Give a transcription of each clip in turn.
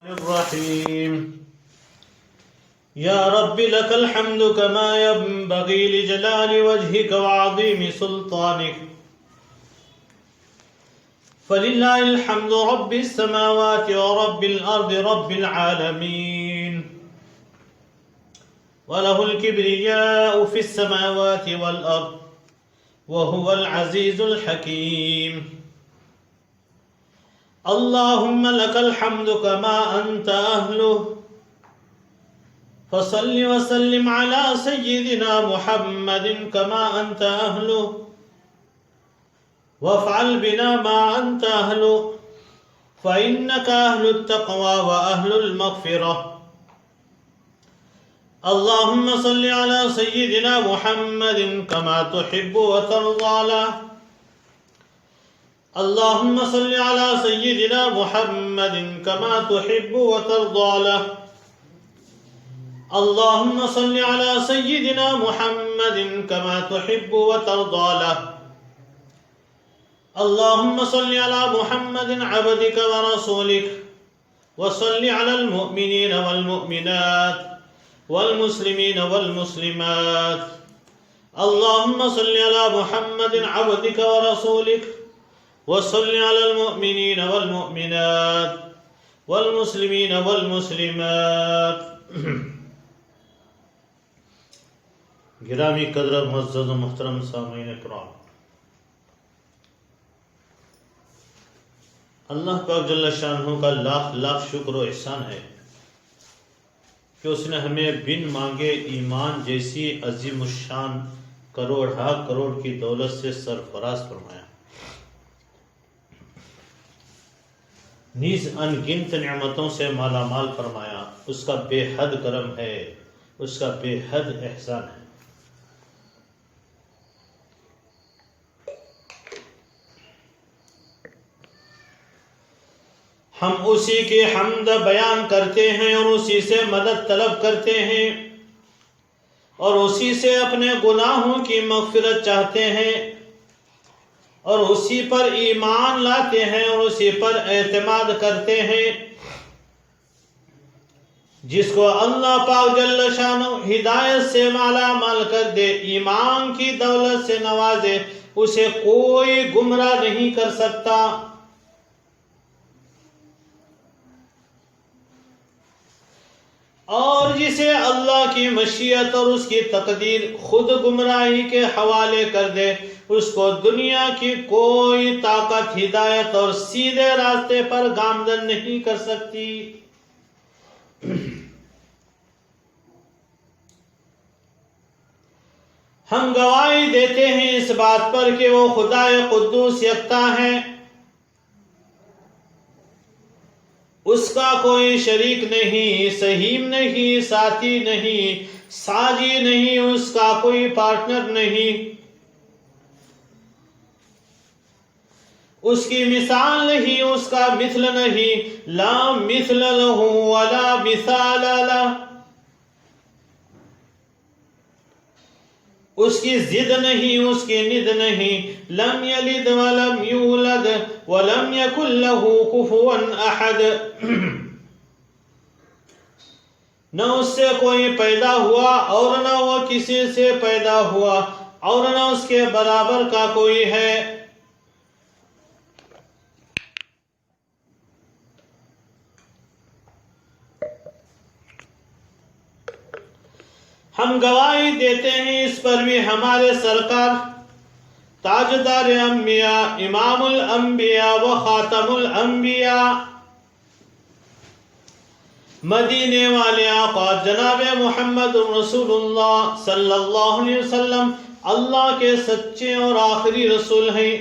الرحيم يا رب لك الحمد كما ينبغي لجلال وجهك وعظيم سلطانك فلله الحمد رب السماوات ورب الأرض رب العالمين وله الكبرياء في السماوات والأرض وهو العزيز الحكيم اللهم لك الحمد كما أنت أهله فصل وسلم على سيدنا محمد كما أنت أهله وافعل بنا ما أنت أهله فإنك أهل التقوى وأهل المغفرة اللهم صل على سيدنا محمد كما تحب وترضى له اللهم صل على سيدنا محمد كما تحب وترضى له اللهم صل على سيدنا محمد كما تحب وترضى له اللهم صل على محمد عبدك ورسولك وصل على المؤمنين والمؤمنات والمسلمين والمسلمات اللهم صل على محمد عبدك ورسولك وصل على المؤمنين والمؤمنات والمسلمين والمسلمات گرامی قدر معزز و محترم سامعین کرام، اللہ پاک جل شانہ کا لاکھ لاکھ شکر و احسان ہے کہ اس نے ہمیں بن مانگے ایمان جیسی عظیم الشان کروڑ کروڑ کی دولت سے سرفراز فرمایا، نیز ان گنت نعمتوں سے مالا مال فرمایا۔ اس کا بے حد کرم ہے، اس کا بے حد احسان ہے۔ ہم اسی کی حمد بیان کرتے ہیں اور اسی سے مدد طلب کرتے ہیں اور اسی سے اپنے گناہوں کی مغفرت چاہتے ہیں اور اسی پر ایمان لاتے ہیں اور اسی پر اعتماد کرتے ہیں۔ جس کو اللہ پاک جل شانہ ہدایت سے مالا مال کر دے، ایمان کی دولت سے نوازے، اسے کوئی گمراہ نہیں کر سکتا۔ اور جسے اللہ کی مشیت اور اس کی تقدیر خود گمراہی کے حوالے کر دے، اس کو دنیا کی کوئی طاقت ہدایت اور سیدھے راستے پر گامزن نہیں کر سکتی۔ ہم گواہی دیتے ہیں اس بات پر کہ وہ خدائے قدوس یکتا ہے، اس کا کوئی شریک نہیں، سہیم نہیں، ساتھی نہیں، ساجی نہیں، اس کا کوئی پارٹنر نہیں، اس کی مثال نہیں، اس کا مثل نہیں، لا مثل لہ ولا مثال لہ، اس کی ضد نہیں، اس کی ند نہیں، لم یلد ولم یولد ولم یکن لہ کفوا احد، نہ اس سے کوئی پیدا ہوا اور نہ وہ کسی سے پیدا ہوا اور نہ اس کے برابر کا کوئی ہے۔ ہم گواہی دیتے ہیں اس پر بھی ہمارے سرکار تاجدار انبیاء، امام الانبیاء و خاتم الانبیاء، مدینے والے آقا جناب محمد رسول اللہ صلی اللہ علیہ وسلم اللہ کے سچے اور آخری رسول ہیں۔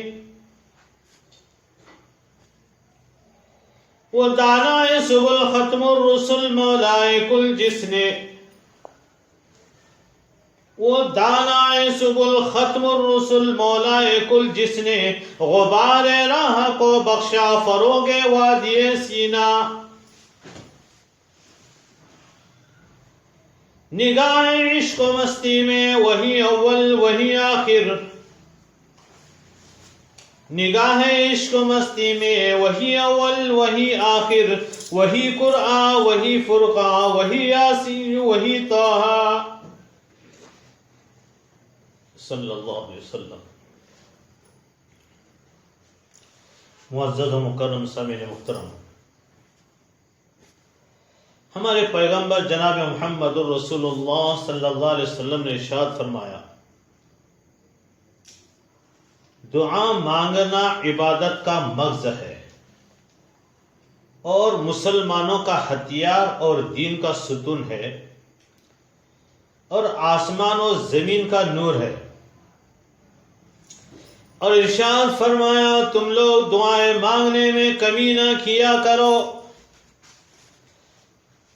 وہ دانائے سبل ختم الرسل مولائے کل جس نے، وہ دانائے سبل ختم الرسل مولائے کل جس نے، غبار راہ کو بخشا فروغ وادی سینا، نگاہ عشق و مستی میں وہی اول وہی آخر، نگاہ عشق و مستی میں وہی اول وہی آخر، وہی قرآن وہی فرقان وہی یاسین وہی طٰہٰ صلی اللہ علیہ وسلم۔ معزز و مکرم سامعین محترم، ہمارے پیغمبر جناب محمد الرسول اللہ صلی اللہ علیہ وسلم نے ارشاد فرمایا، دعا مانگنا عبادت کا مغز ہے اور مسلمانوں کا ہتھیار اور دین کا ستون ہے اور آسمان و زمین کا نور ہے۔ اور ارشاد فرمایا، تم لوگ دعائیں مانگنے میں کمی نہ کیا کرو۔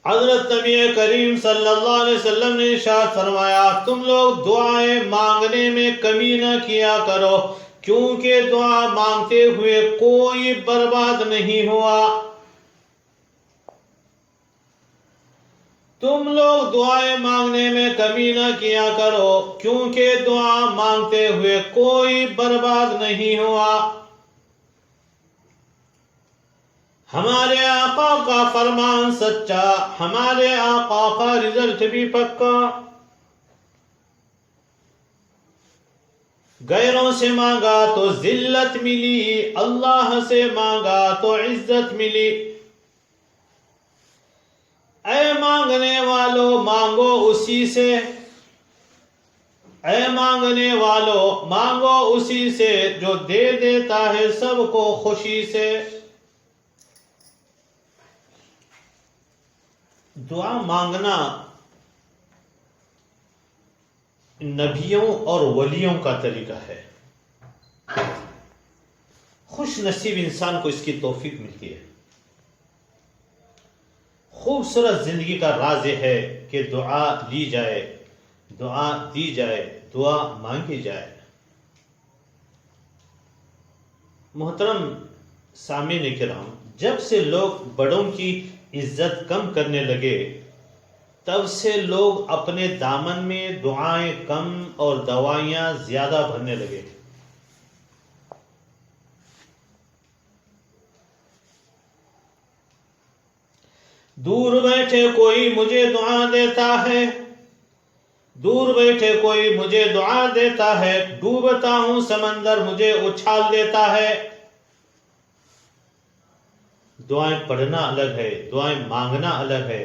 حضرت نبی کریم صلی اللہ علیہ وسلم نے ارشاد فرمایا، تم لوگ دعائیں مانگنے میں کمی نہ کیا کرو، کیونکہ دعا مانگتے ہوئے کوئی برباد نہیں ہوا۔ تم لوگ دعائیں مانگنے میں کمی نہ کیا کرو، کیونکہ دعا مانگتے ہوئے کوئی برباد نہیں ہوا۔ ہمارے آقا کا فرمان سچا، ہمارے آقا کا رزلٹ بھی پکا۔ غیروں سے مانگا تو ذلت ملی، اللہ سے مانگا تو عزت ملی۔ اے مانگنے والو مانگو اسی سے، اے مانگنے والو مانگو اسی سے، جو دے دیتا ہے سب کو خوشی سے۔ دعا مانگنا نبیوں اور ولیوں کا طریقہ ہے۔ خوش نصیب انسان کو اس کی توفیق ملتی ہے۔ خوبصورت زندگی کا راز یہ ہے کہ دعا لی جائے، دعا دی جائے، دعا مانگی جائے۔ محترم سامعین کرام، جب سے لوگ بڑوں کی عزت کم کرنے لگے، تب سے لوگ اپنے دامن میں دعائیں کم اور دوائیاں زیادہ بھرنے لگے۔ دور بیٹھے کوئی مجھے دعا دیتا ہے، دور بیٹھے کوئی مجھے دعا دیتا ہے، ڈوبتا ہوں سمندر مجھے اچھال دیتا ہے۔ دعائیں پڑھنا الگ ہے، دعائیں مانگنا الگ ہے۔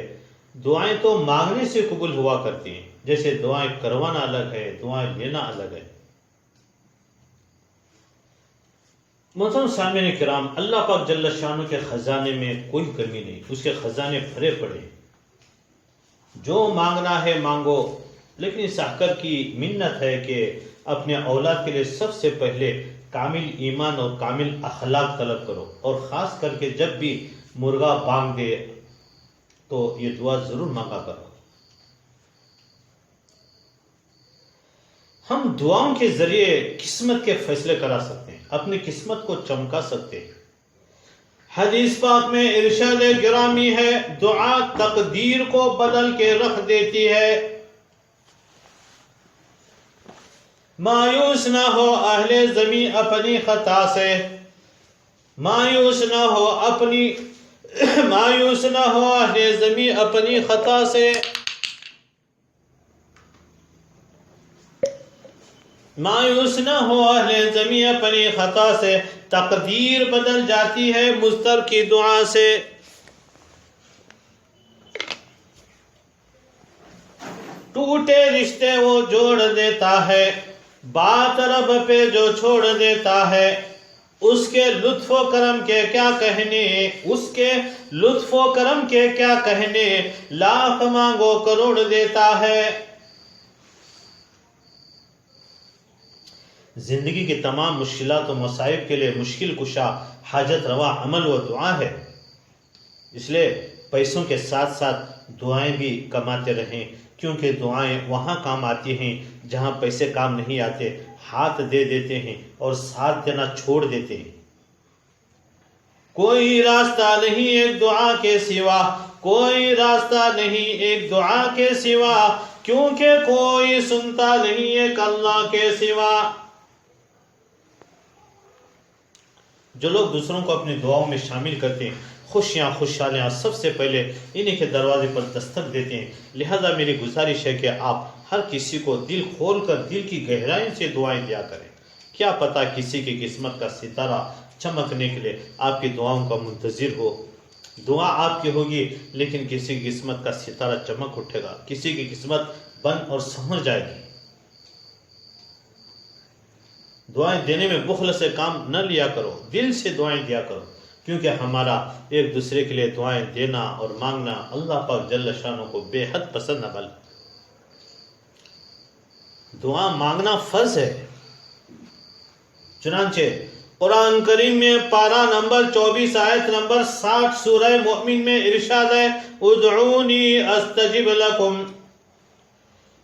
دعائیں تو مانگنے سے قبول ہوا کرتی ہیں، جیسے دعائیں کروانا الگ ہے، دعائیں لینا الگ ہے۔ محترم سامعین کرام، اللہ پاک جل شانہ کے خزانے میں کوئی کمی نہیں، اس کے خزانے بھرے پڑے۔ جو مانگنا ہے مانگو، لیکن اس آقا کی منت ہے کہ اپنے اولاد کے لیے سب سے پہلے کامل ایمان اور کامل اخلاق طلب کرو، اور خاص کر کے جب بھی مرغا بانگ دے تو یہ دعا ضرور مانگا کرو۔ ہم دعاؤں کے ذریعے قسمت کے فیصلے کرا سکتے ہیں، اپنی قسمت کو چمکا سکتے ہیں۔ حدیث پاک میں ارشاد گرامی ہے، دعا تقدیر کو بدل کے رکھ دیتی ہے۔ مایوس نہ ہو اہل زمین اپنی خطا سے، مایوس نہ ہو اہل زمین اپنی خطا سے، مایوس نہ ہو اہل زمین اپنی خطا سے، تقدیر بدل جاتی ہے مضطر کی دعا سے۔ ٹوٹے رشتے وہ جوڑ دیتا ہے، بات رب پہ جو چھوڑ دیتا ہے، اس کے لطف و کرم کے کیا کہنے، اس کے لطف و کرم کے کیا کہنے، لاکھ مانگو کروڑ دیتا ہے۔ زندگی کی تمام مشکلات و مصائب کے لیے مشکل کشا حاجت روا عمل و دعا ہے۔ اس لیے پیسوں کے ساتھ ساتھ دعائیں بھی کماتے رہیں، کیونکہ دعائیں وہاں کام آتی ہیں جہاں پیسے کام نہیں آتے۔ ہاتھ دے دیتے ہیں اور ساتھ دینا چھوڑ دیتے ہیں۔ کوئی راستہ نہیں ایک دعا کے سوا، کوئی راستہ نہیں ایک دعا کے سوا، کیونکہ کوئی سنتا نہیں ایک اللہ کے سوا۔ جو لوگ دوسروں کو اپنی دعاؤں میں شامل کرتے ہیں، خوشیاں خوشحالیاں سب سے پہلے انہی کے دروازے پر دستک دیتے ہیں۔ لہذا میری گزارش ہے کہ آپ ہر کسی کو دل کھول کر دل کی گہرائی سے دعائیں دیا کریں۔ کیا پتہ کسی کی قسمت کا ستارہ چمکنے کے لیے آپ کی دعاؤں کا منتظر ہو۔ دعا آپ کی ہوگی لیکن کسی کی قسمت کا ستارہ چمک اٹھے گا، کسی کی قسمت بند اور سنور جائے گی۔ دعائیں دینے میں بخل سے کام نہ لیا کرو، دل سے دعائیں دیا کرو، کیونکہ ہمارا ایک دوسرے کے لیے دعائیں دینا اور مانگنا اللہ پاک جل شانہ کو بے حد پسند عمل۔ دعا مانگنا فرض ہے۔ چنانچہ قرآن کریم میں پارہ نمبر 24 آیت نمبر 60 سورہ مؤمن میں ارشاد ہے، ادعونی استجب لکم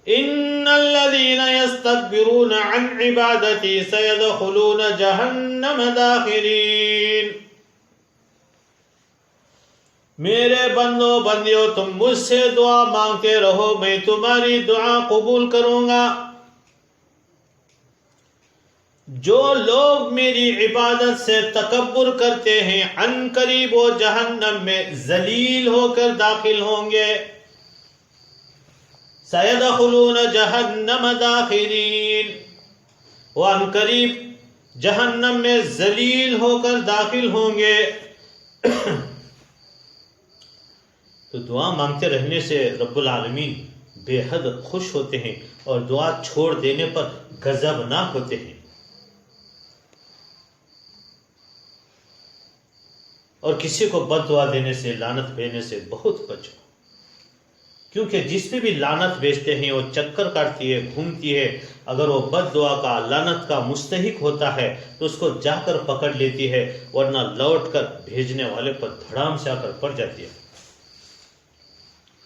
ان الذین یستکبرون عن عبادتی سیدخلون جہنم داخرین۔ میرے بندو بندیو تم مجھ سے دعا مانگتے رہو، میں تمہاری دعا قبول کروں گا۔ جو لوگ میری عبادت سے تکبر کرتے ہیں عن قریب وہ جہنم میں ذلیل ہو کر داخل ہوں گے۔ سیدخلون جہنم داخرین، وہ عن قریب جہنم میں ذلیل ہو کر داخل ہوں گے۔ تو دعا مانگتے رہنے سے رب العالمین بے حد خوش ہوتے ہیں اور دعا چھوڑ دینے پر غضبناک ہوتے ہیں۔ اور کسی کو بد دعا دینے سے، لعنت بھیجنے سے بہت بچو، کیونکہ جس پہ بھی لعنت بھیجتے ہیں وہ چکر کاٹتی ہے، گھومتی ہے۔ اگر وہ بد دعا کا، لعنت کا مستحق ہوتا ہے تو اس کو جا کر پکڑ لیتی ہے، ورنہ لوٹ کر بھیجنے والے پر دھڑام سے آ کر پڑ جاتی ہے۔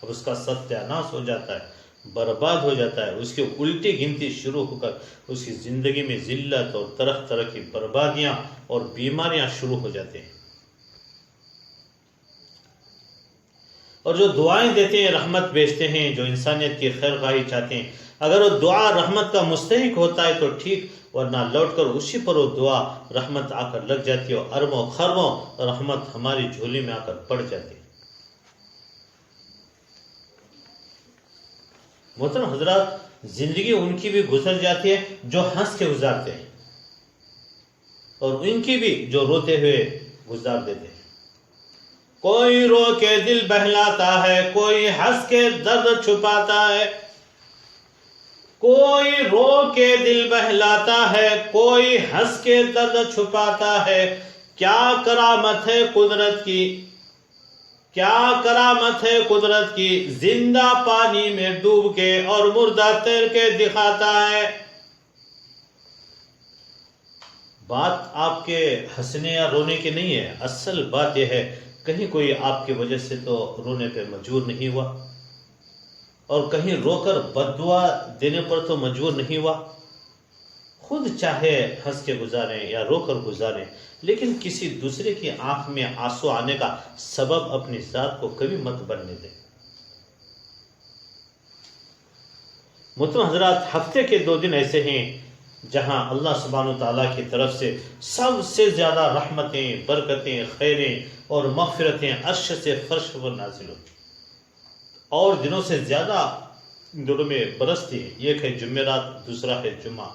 اب اس کا ستیہ ناش ہو جاتا ہے، برباد ہو جاتا ہے، اس کی الٹی گنتی شروع ہو کر اس کی زندگی میں ذلت اور طرح طرح کی بربادیاں اور بیماریاں شروع ہو جاتے ہیں۔ اور جو دعائیں دیتے ہیں، رحمت بیچتے ہیں، جو انسانیت کی خیر خواہی چاہتے ہیں، اگر وہ دعا رحمت کا مستحق ہوتا ہے تو ٹھیک، ورنہ لوٹ کر اسی پر وہ دعا رحمت آ کر لگ جاتی ہے اور اربوں خربوں رحمت ہماری جھولی میں آ کر پڑ جاتی ہے۔ محترم حضرات، زندگی ان کی بھی گزر جاتی ہے جو ہنس کے گزارتے ہیں، اور ان کی بھی جو روتے ہوئے گزار دیتے ہیں۔ کوئی رو کے دل بہلاتا ہے، کوئی ہنس کے درد چھپاتا ہے۔ کوئی رو کے دل بہلاتا ہے، کوئی ہنس کے درد چھپاتا ہے۔ کیا کرامت ہے قدرت کی، کیا کرامت ہے قدرت کی، زندہ پانی میں ڈوب کے اور مردہ تیر کے دکھاتا ہے۔ بات آپ کے ہنسنے یا رونے کی نہیں ہے، اصل بات یہ ہے کہیں کوئی آپ کی وجہ سے تو رونے پہ مجبور نہیں ہوا، اور کہیں رو کر بد دعا دینے پر تو مجبور نہیں ہوا۔ خود چاہے ہنس کے گزاریں یا رو کر گزاریں، لیکن کسی دوسرے کی آنکھ میں آنسو آنے کا سبب اپنی ذات کو کبھی مت بننے دیں۔ محترم حضرات، ہفتے کے 2 دن ایسے ہیں جہاں اللہ سبحانہ وتعالیٰ کی طرف سے سب سے زیادہ رحمتیں، برکتیں، خیریں اور مغفرتیں عرش سے فرش پر نازل ہوتی، اور دنوں سے زیادہ دنوں میں برستی ہیں۔ ایک ہے جمعرات، دوسرا ہے جمعہ۔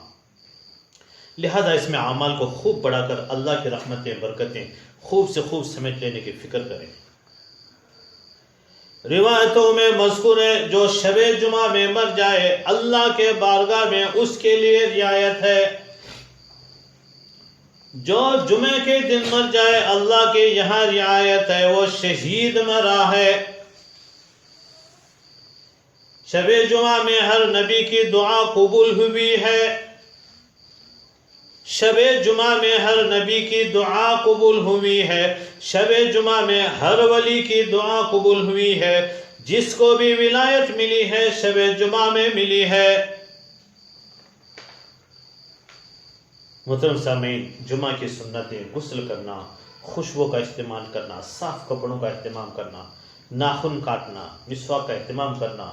لہذا اس میں اعمال کو خوب بڑھا کر اللہ کی رحمتیں، برکتیں خوب سے خوب سمیٹ لینے کی فکر کریں۔ روایتوں میں مذکور ہے، جو شب جمعہ میں مر جائے اللہ کے بارگاہ میں اس کے لیے رعایت ہے۔ جو جمعے کے دن مر جائے اللہ کے یہاں رعایت ہے، وہ شہید مرا ہے۔ شب جمعہ میں ہر نبی کی دعا قبول ہوئی ہے، شب جمعہ میں ہر نبی کی دعا قبول ہوئی ہے، شب جمعہ میں ہر ولی کی دعا قبول ہوئی ہے۔ جس کو بھی ولایت ملی ہے شب جمعہ میں ملی ہے۔ محترم سامعین، جمعہ کی سنتیں غسل کرنا، خوشبو کا استعمال کرنا، صاف کپڑوں کا اہتمام کرنا، ناخن کاٹنا، مسواک کا اہتمام کرنا،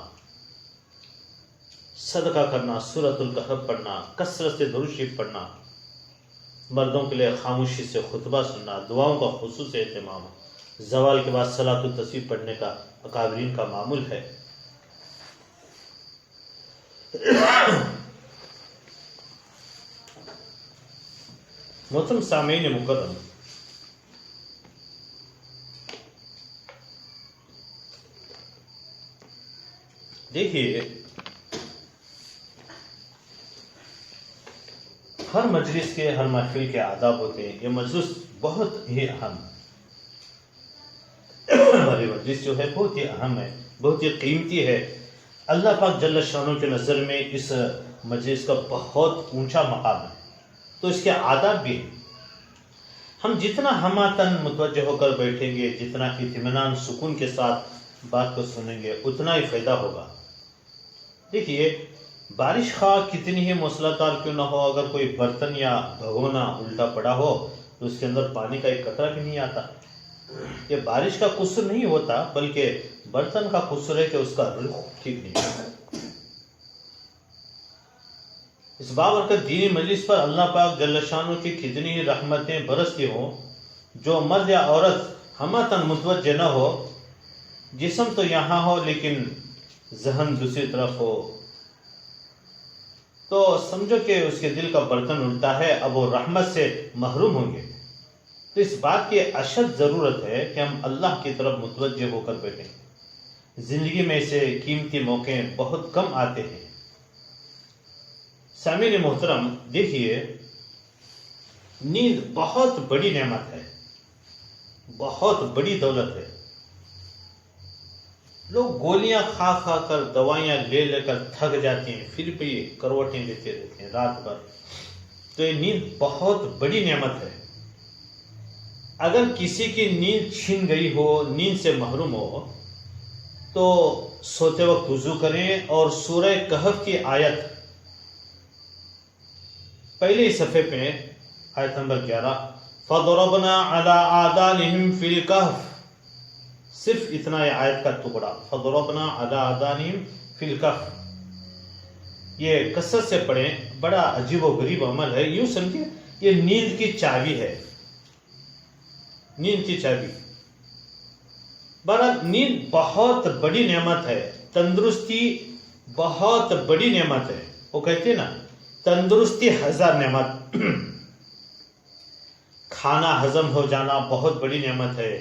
صدقہ کرنا، سورۃ الکہف پڑھنا، کثرت سے درود شریف پڑھنا، مردوں کے لیے خاموشی سے خطبہ سننا، دعاؤں کا خصوص اہتمام، زوال کے بعد صلاۃ التسبیح پڑھنے کا اکابرین کا معمول ہے۔ محترم سامعین مکرم، دیکھیے ہر مجلس کے، ہر محفل کے آداب ہوتے ہیں۔ یہ مجلس بہت ہی اہم، ہماری مجلس جو ہے بہت ہی اہم ہے، بہت ہی قیمتی ہے۔ اللہ پاک جل شانہ کے نظر میں اس مجلس کا بہت اونچا مقام ہے، تو اس کے آداب بھی ہیں۔ ہم جتنا ہماتن متوجہ ہو کر بیٹھیں گے، جتنا اطمینان سکون کے ساتھ بات کو سنیں گے، اتنا ہی فائدہ ہوگا۔ دیکھیے بارش خواہ کتنی ہی موسلادھار کیوں نہ ہو، اگر کوئی برتن یا بھگونا الٹا پڑا ہو تو اس کے اندر پانی کا ایک قطرہ بھی نہیں آتا۔ یہ بارش کا قصور نہیں ہوتا، بلکہ برتن کا قصور ہے کہ اس کا رخ ٹھیک نہیں ہوتا۔ اس بابرکت دینی مجلس پر اللہ پاک جل شانہ کی کتنی ہی رحمتیں برستی ہوں، جو مرد یا عورت ہماتن متوجہ نہ ہو، جسم تو یہاں ہو لیکن ذہن دوسری طرف ہو، تو سمجھو کہ اس کے دل کا برتن الٹا ہے، اب وہ رحمت سے محروم ہوں گے۔ تو اس بات کی اشد ضرورت ہے کہ ہم اللہ کی طرف متوجہ ہو کر بیٹھیں۔ زندگی میں سے قیمتی موقع بہت کم آتے ہیں۔ سامعین محترم، دیکھیے نیند بہت بڑی نعمت ہے، بہت بڑی دولت ہے۔ لوگ گولیاں کھا کھا کر، دوائیاں لے لے کر تھک جاتے ہیں، پھر بھی کروٹیں لیتے رہتے ہیں رات بھر۔ تو یہ نیند بہت بڑی نعمت ہے۔ اگر کسی کی نیند چھن گئی ہو، نیند سے محروم ہو، تو سوتے وقت وضو کریں اور سورہ کہف کی آیت پہلے صفحے پہ آیت نمبر 11 فَضَرَبْنَا عَلَىٰ آذَانِهِمْ فِي الْكَهْفِ، صرف اتنا یہ آیت کا ٹکڑا، فَضَرَبْنَا عَلَىٰ آذَانِهِمْ فِي الْكَهْفِ، یہ کثرت سے پڑھیں، بڑا عجیب و غریب عمل ہے۔ یوں سمجھے یہ نیند کی چابی ہے، نیند کی چابی۔ بہرحال نیند بہت بڑی نعمت ہے، تندرستی بہت بڑی نعمت ہے۔ وہ کہتے ہیں نا، تندرستی ہزار نعمت۔ کھانا ہضم ہو جانا بہت بڑی نعمت ہے،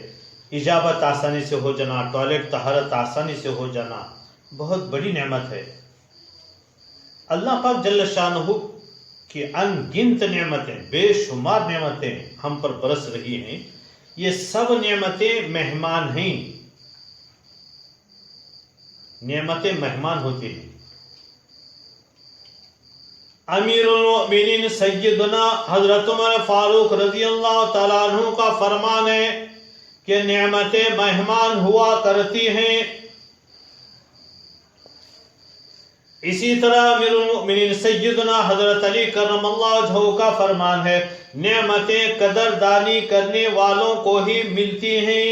اجابت آسانی سے ہو جانا، ٹوائلٹ طہارت آسانی سے ہو جانا بہت بڑی نعمت ہے۔ اللہ پاک جل شانہ کی ان گنت نعمتیں، بے شمار نعمتیں ہم پر برس رہی ہیں۔ یہ سب نعمتیں مہمان ہیں، نعمتیں مہمان ہوتی ہیں۔ امیر المؤمنین سیدنا حضرت عمر فاروق رضی اللہ تعالیٰ عنہ کا فرمان ہے کہ نعمتیں مہمان ہوا کرتی ہیں۔ اسی طرح امیر المؤمنین سیدنا حضرت علی کرم اللہ وجہہ کا فرمان ہے، نعمتیں قدردانی کرنے والوں کو ہی ملتی ہیں۔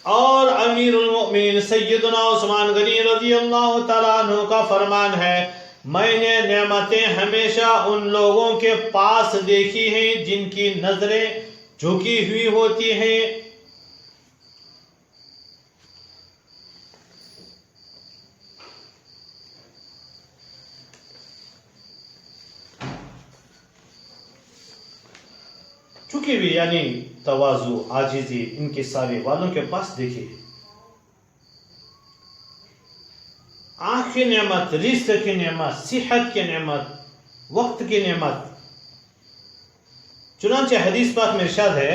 اور امیر المؤمنین سیدنا عثمان غنی رضی اللہ تعالیٰ عنہ کا فرمان ہے، میں نے نعمتیں ہمیشہ ان لوگوں کے پاس دیکھی ہیں جن کی نظریں جھکی ہوئی ہوتی ہیں۔ چونکہ بھی یعنی تواضع، عاجزی، انکساری والوں کے پاس دیکھیے، آنکھ کی نعمت، رزق کی نعمت، صحت کی نعمت، وقت کی نعمت۔ چنانچہ حدیث پاک میں ارشاد ہے،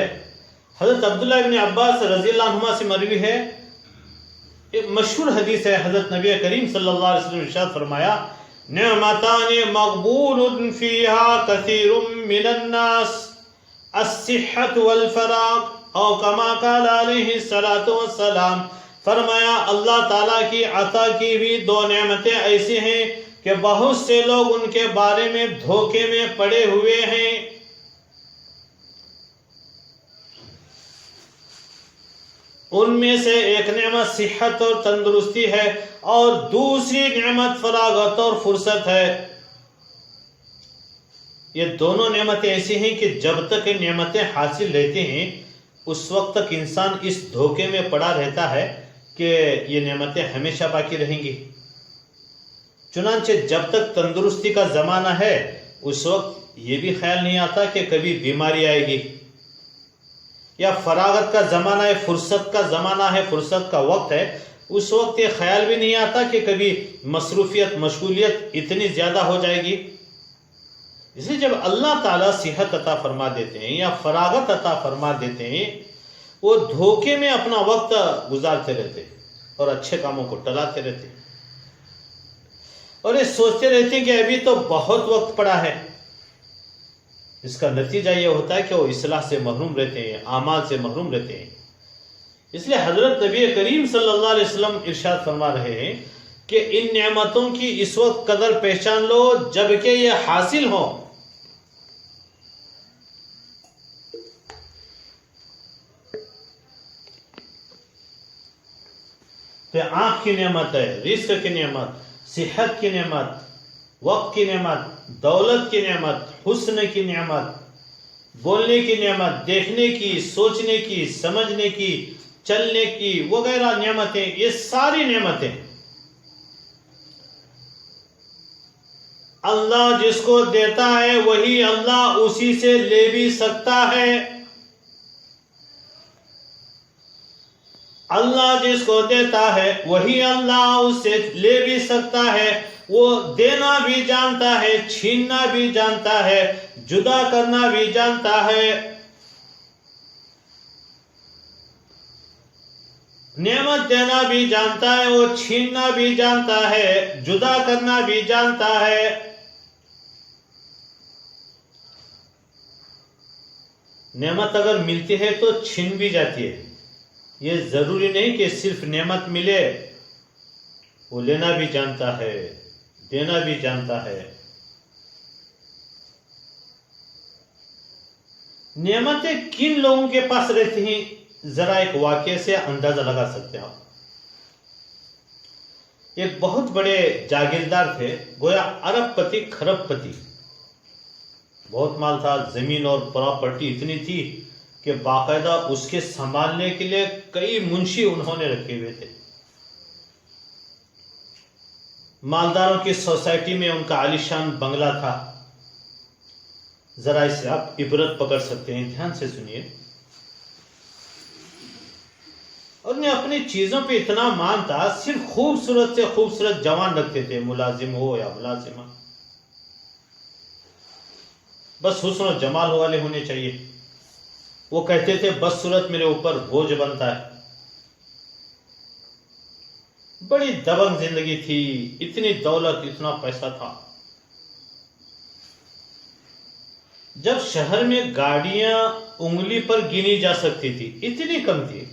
حضرت عبداللہ ابن عباس رضی اللہ عنہما سے مروی ہے، ایک مشہور حدیث ہے، حضرت نبی کریم صلی اللہ علیہ وسلم نے ارشاد فرمایا، نعمتان مغبون فیہا کثیر من الناس، الصحت والفراغ، او کما قال علیہ الصلاۃ والسلام، فرمایا اللہ تعالیٰ کی عطا کی ہوئی دو نعمتیں ایسی ہیں کہ بہت سے لوگ ان کے بارے میں دھوکے میں پڑے ہوئے ہیں۔ ان میں سے ایک نعمت صحت اور تندرستی ہے، اور دوسری نعمت فراغت اور فرصت ہے۔ یہ دونوں نعمتیں ایسی ہیں کہ جب تک یہ نعمتیں حاصل رہتے ہیں اس وقت تک انسان اس دھوکے میں پڑا رہتا ہے کہ یہ نعمتیں ہمیشہ باقی رہیں گی. چنانچہ جب تک تندرستی کا زمانہ ہے اس وقت یہ بھی خیال نہیں آتا کہ کبھی بیماری آئے گی، یا فراغت کا زمانہ ہے، فرصت کا زمانہ ہے، فرصت کا وقت ہے، اس وقت یہ خیال بھی نہیں آتا کہ کبھی مصروفیت مشغولیت اتنی زیادہ ہو جائے گی. اس لیے جب اللہ تعالیٰ صحت عطا فرما دیتے ہیں یا فراغت عطا فرما دیتے ہیں، وہ دھوکے میں اپنا وقت گزارتے رہتے اور اچھے کاموں کو ٹلاتے رہتے اور یہ سوچتے رہتے ہیں کہ ابھی تو بہت وقت پڑا ہے. اس کا نتیجہ یہ ہوتا ہے کہ وہ اصلاح سے محروم رہتے ہیں، اعمال سے محروم رہتے ہیں. اس لیے حضرت نبی کریم صلی اللہ علیہ وسلم ارشاد فرما رہے ہیں کہ ان نعمتوں کی اس وقت قدر پہچان لو جبکہ یہ حاصل ہو. کہ آنکھ کی نعمت ہے، رزق کی نعمت، صحت کی نعمت، وقت کی نعمت، دولت کی نعمت، حسن کی نعمت، بولنے کی نعمت، دیکھنے کی، سوچنے کی، سمجھنے کی، چلنے کی وغیرہ نعمتیں، یہ ساری نعمتیں اللہ جس کو دیتا ہے وہی اللہ اسی سے لے بھی سکتا ہے. اللہ جس کو دیتا ہے وہی اللہ اس سے لے بھی سکتا ہے. وہ دینا بھی جانتا ہے، چھیننا بھی جانتا ہے، جدا کرنا بھی جانتا ہے. نعمت دینا بھی جانتا ہے، وہ چھیننا بھی جانتا ہے، جدا کرنا بھی جانتا ہے. نعمت اگر ملتی ہے تو چھین بھی جاتی ہے. یہ ضروری نہیں کہ صرف نعمت ملے، وہ لینا بھی جانتا ہے، دینا بھی جانتا ہے. نعمتیں کن لوگوں کے پاس رہتی ہیں ذرا ایک واقعے سے اندازہ لگا سکتے ہیں آپ. ایک بہت بڑے جاگیردار تھے، گویا ارب پتی کھرب پتی، بہت مال تھا، زمین اور پراپرٹی اتنی تھی کہ باقاعدہ اس کے سنبھالنے کے لیے کئی منشی انہوں نے رکھے ہوئے تھے. مالداروں کی سوسائٹی میں ان کا عالیشان بنگلہ تھا. ذرا اس سے آپ عبرت پکڑ سکتے ہیں، دھیان سے سنیے. اور انہیں اپنی چیزوں پہ اتنا مان تھا، صرف خوبصورت سے خوبصورت جوان رکھتے تھے، ملازم ہو یا ملازمہ، بس حسن و جمال والے ہونے چاہیے. وہ کہتے تھے بس صورت میرے اوپر بوجھ بنتا ہے. بڑی دبنگ زندگی تھی، اتنی دولت، اتنا پیسہ تھا. جب شہر میں گاڑیاں انگلی پر گنی جا سکتی تھی، اتنی کم تھی،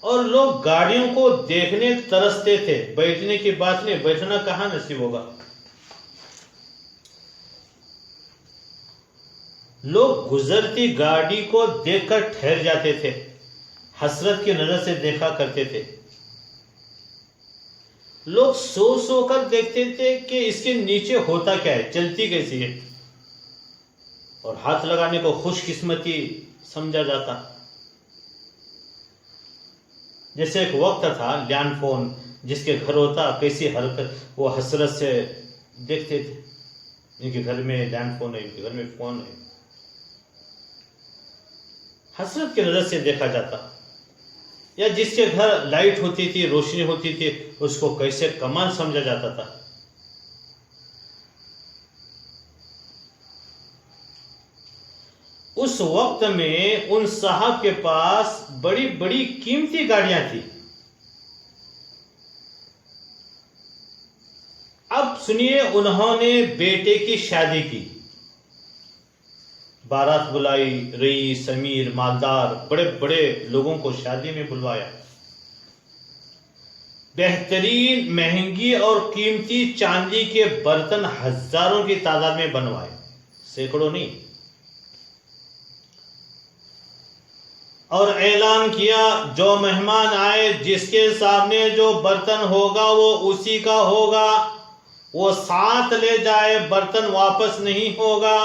اور لوگ گاڑیوں کو دیکھنے ترستے تھے. بیٹھنے کی بات نہیں، بیٹھنا کہاں نصیب ہوگا. لوگ گزرتی گاڑی کو دیکھ کر ٹھہر جاتے تھے، حسرت کی نظر سے دیکھا کرتے تھے. لوگ سو سو کر دیکھتے تھے کہ اس کے نیچے ہوتا کیا ہے، چلتی کیسی ہے، اور ہاتھ لگانے کو خوش قسمتی سمجھا جاتا. جیسے ایک وقت تھا لینڈ فون، جس کے گھر ہوتا کیسی حرکت، وہ حسرت سے دیکھتے تھے، ان کے گھر میں لینڈ فون ہے، ان کے گھر میں فون ہے، حسرت کی نظر سے دیکھا جاتا. یا جس کے گھر لائٹ ہوتی تھی، روشنی ہوتی تھی، اس کو کیسے کمال سمجھا جاتا تھا. اس وقت میں ان صاحب کے پاس بڑی بڑی قیمتی گاڑیاں تھی. اب سنیے، انہوں نے بیٹے کی شادی کی، بارات بلائی، رئیس، امیر، مالدار، بڑے بڑے لوگوں کو شادی میں بلوایا. بہترین مہنگی اور قیمتی چاندی کے برتن ہزاروں کی تعداد میں بنوائے، سینکڑوں نہیں. اور اعلان کیا جو مہمان آئے جس کے سامنے جو برتن ہوگا وہ اسی کا ہوگا. وہ ساتھ لے جائے برتن واپس نہیں ہوگا.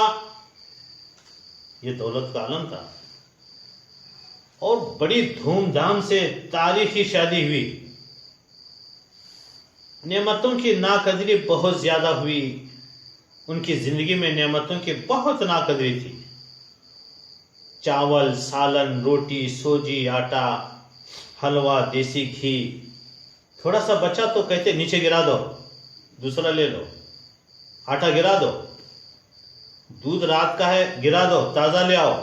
یہ دولت کا عالم تھا اور بڑی دھوم دھام سے تاریخی شادی ہوئی. نعمتوں کی ناقدری بہت زیادہ ہوئی. ان کی زندگی میں نعمتوں کی بہت ناقدری تھی. چاول، سالن، روٹی، سوجی، آٹا، حلوہ، دیسی گھی. تھوڑا سا بچا تو کہتے نیچے گرا دو، دوسرا لے لو. آٹا گرا دو. دودھ رات کا ہے گرا دو، تازہ لے آؤ.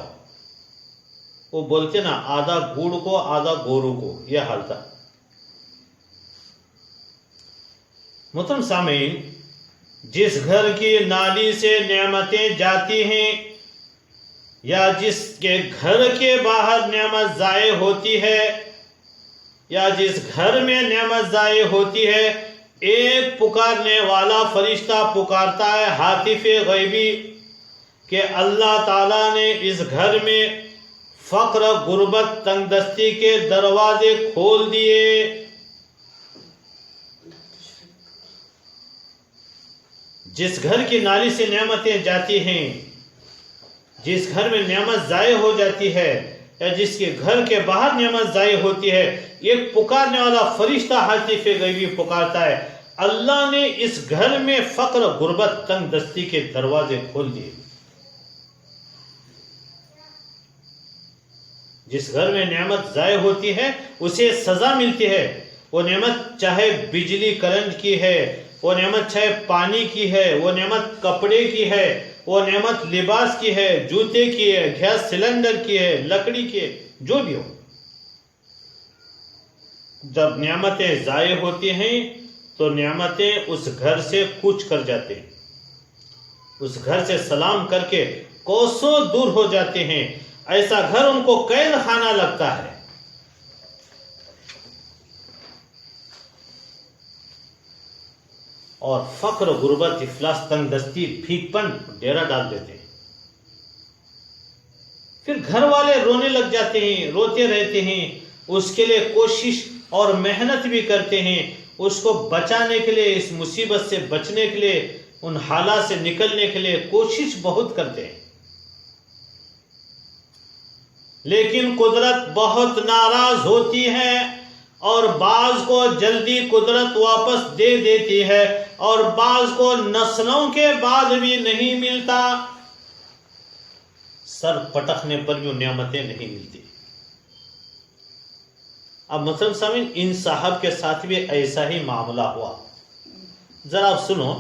وہ بولتے نا آدھا گوڑ کو آدھا گورو کو، یہ حال تھا. محترم سامعین، جس گھر کی نالی سے نعمتیں جاتی ہیں یا جس کے گھر کے باہر نعمت ضائع ہوتی ہے یا جس گھر میں نعمت ضائع ہوتی ہے، ایک پکارنے والا فرشتہ پکارتا ہے ہاتف غیبی کہ اللہ تعالیٰ نے اس گھر میں فقر، غربت، تنگ دستی کے دروازے کھول دیے. جس گھر کی نالی سے نعمتیں جاتی ہیں، جس گھر میں نعمت ضائع ہو جاتی ہے یا جس کے گھر کے باہر نعمت ضائع ہوتی ہے، ایک پکارنے والا فرشتہ ہاتف غیبی پکارتا ہے اللہ نے اس گھر میں فقر، غربت، تنگ دستی کے دروازے کھول دیے. جس گھر میں نعمت ضائع ہوتی ہے اسے سزا ملتی ہے. وہ نعمت چاہے بجلی کرنٹ کی ہے، وہ نعمت چاہے پانی کی ہے، وہ نعمت کپڑے کی ہے، وہ نعمت لباس کی ہے، جوتے کی ہے، گیس سلنڈر کی ہے، لکڑی کی ہے، جو بھی ہو. جب نعمتیں ضائع ہوتی ہیں تو نعمتیں اس گھر سے کوچ کر جاتے ہیں، اس گھر سے سلام کر کے کوسوں دور ہو جاتے ہیں. ایسا گھر ان کو قید خانہ لگتا ہے. اور فقر، غربت، افلاس، تنگ دستی، پھیک پن ڈیرا ڈال دیتے ہیں. پھر گھر والے رونے لگ جاتے ہیں، روتے رہتے ہیں. اس کے لیے کوشش اور محنت بھی کرتے ہیں، اس کو بچانے کے لیے، اس مصیبت سے بچنے کے لیے، ان حالات سے نکلنے کے لیے کوشش بہت کرتے ہیں. لیکن قدرت بہت ناراض ہوتی ہے اور بعض کو جلدی قدرت واپس دے دیتی ہے اور بعض کو نسلوں کے بعد بھی نہیں ملتا. سر پٹکنے پر بھی نعمتیں نہیں ملتی. اب مثلا سامعین، ان صاحب کے ساتھ بھی ایسا ہی معاملہ ہوا. ذرا آپ سنو.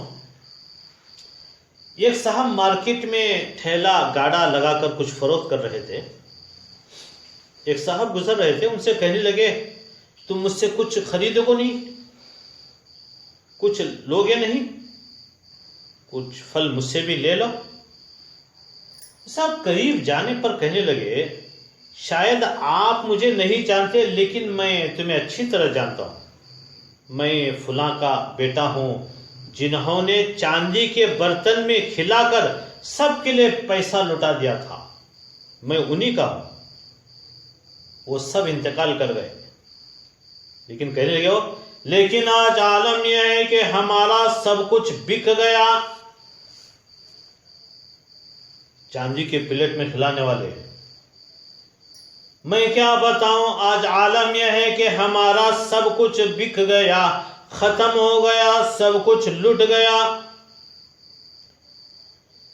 ایک صاحب مارکیٹ میں ٹھیلا گاڑا لگا کر کچھ فروخت کر رہے تھے. ایک صاحب گزر رہے تھے، ان سے کہنے لگے تم مجھ سے کچھ خریدو گے نہیں، کچھ لوگے نہیں، کچھ پھل مجھ سے بھی لے لو. صاحب قریب جانے پر کہنے لگے شاید آپ مجھے نہیں جانتے لیکن میں تمہیں اچھی طرح جانتا ہوں. میں فلاں کا بیٹا ہوں جنہوں نے چاندی کے برتن میں کھلا کر سب کے لیے پیسہ لٹا دیا تھا. میں انہی کا ہوں. وہ سب انتقال کر گئے. لیکن کہنے لگے وہ لیکن آج عالم یہ ہے کہ ہمارا سب کچھ بک گیا. چاندی کے پلیٹ میں کھلانے والے، میں کیا بتاؤں، آج عالم یہ ہے کہ ہمارا سب کچھ بک گیا، ختم ہو گیا، سب کچھ لٹ گیا.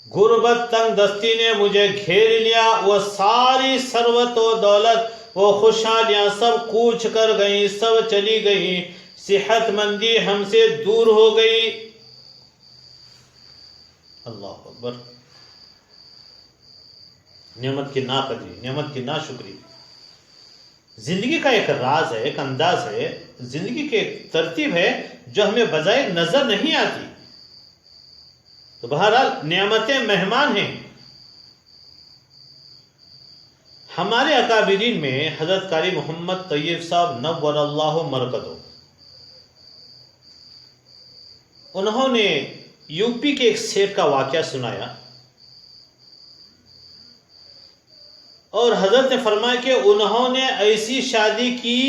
غربت، تنگ دستی نے مجھے گھیر لیا. وہ ساری ثروت و دولت، وہ خوشحالیاں سب کوچ کر گئیں، سب چلی گئیں. صحت مندی ہم سے دور ہو گئی. اللہ اکبر. نعمت کی ناقدری، نعمت کی ناشکری. زندگی کا ایک راز ہے، ایک انداز ہے، زندگی کی ایک ترتیب ہے جو ہمیں بظاہر نظر نہیں آتی. تو بہرحال نعمتیں مہمان ہیں. ہمارے اکابرین میں حضرت قاری محمد طیب صاحب نور اللہ مرکزہ، انہوں نے یو پی کے ایک سیٹ کا واقعہ سنایا اور حضرت نے فرمایا کہ انہوں نے ایسی شادی کی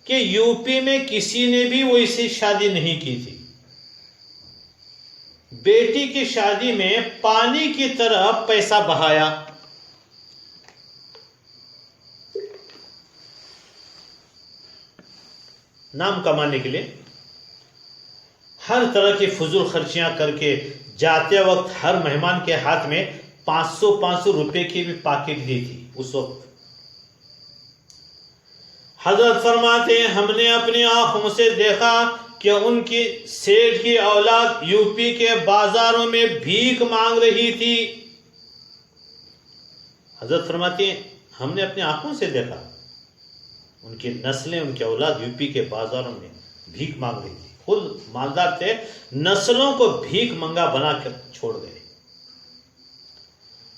کہ یو پی میں کسی نے بھی ویسی شادی نہیں کی تھی. بیٹی کی شادی میں پانی کی طرح پیسہ بہایا. نام کمانے کے لیے ہر طرح کی فضول خرچیاں کر کے جاتے وقت ہر مہمان کے ہاتھ میں 500 روپے کی بھی پاکٹ دی تھی. اس وقت حضرت فرماتے ہیں ہم نے اپنی آنکھوں سے دیکھا کہ ان کی سیٹھ کی اولاد یو پی کے بازاروں میں بھیک مانگ رہی تھی. حضرت فرماتے ہیں ہم نے اپنی آنکھوں سے دیکھا ان کی نسلیں، ان کی اولاد یو پی کے بازاروں میں بھیک مانگ رہی تھی. خود مالدار تھے، نسلوں کو بھیک منگا بنا کر چھوڑ گئے.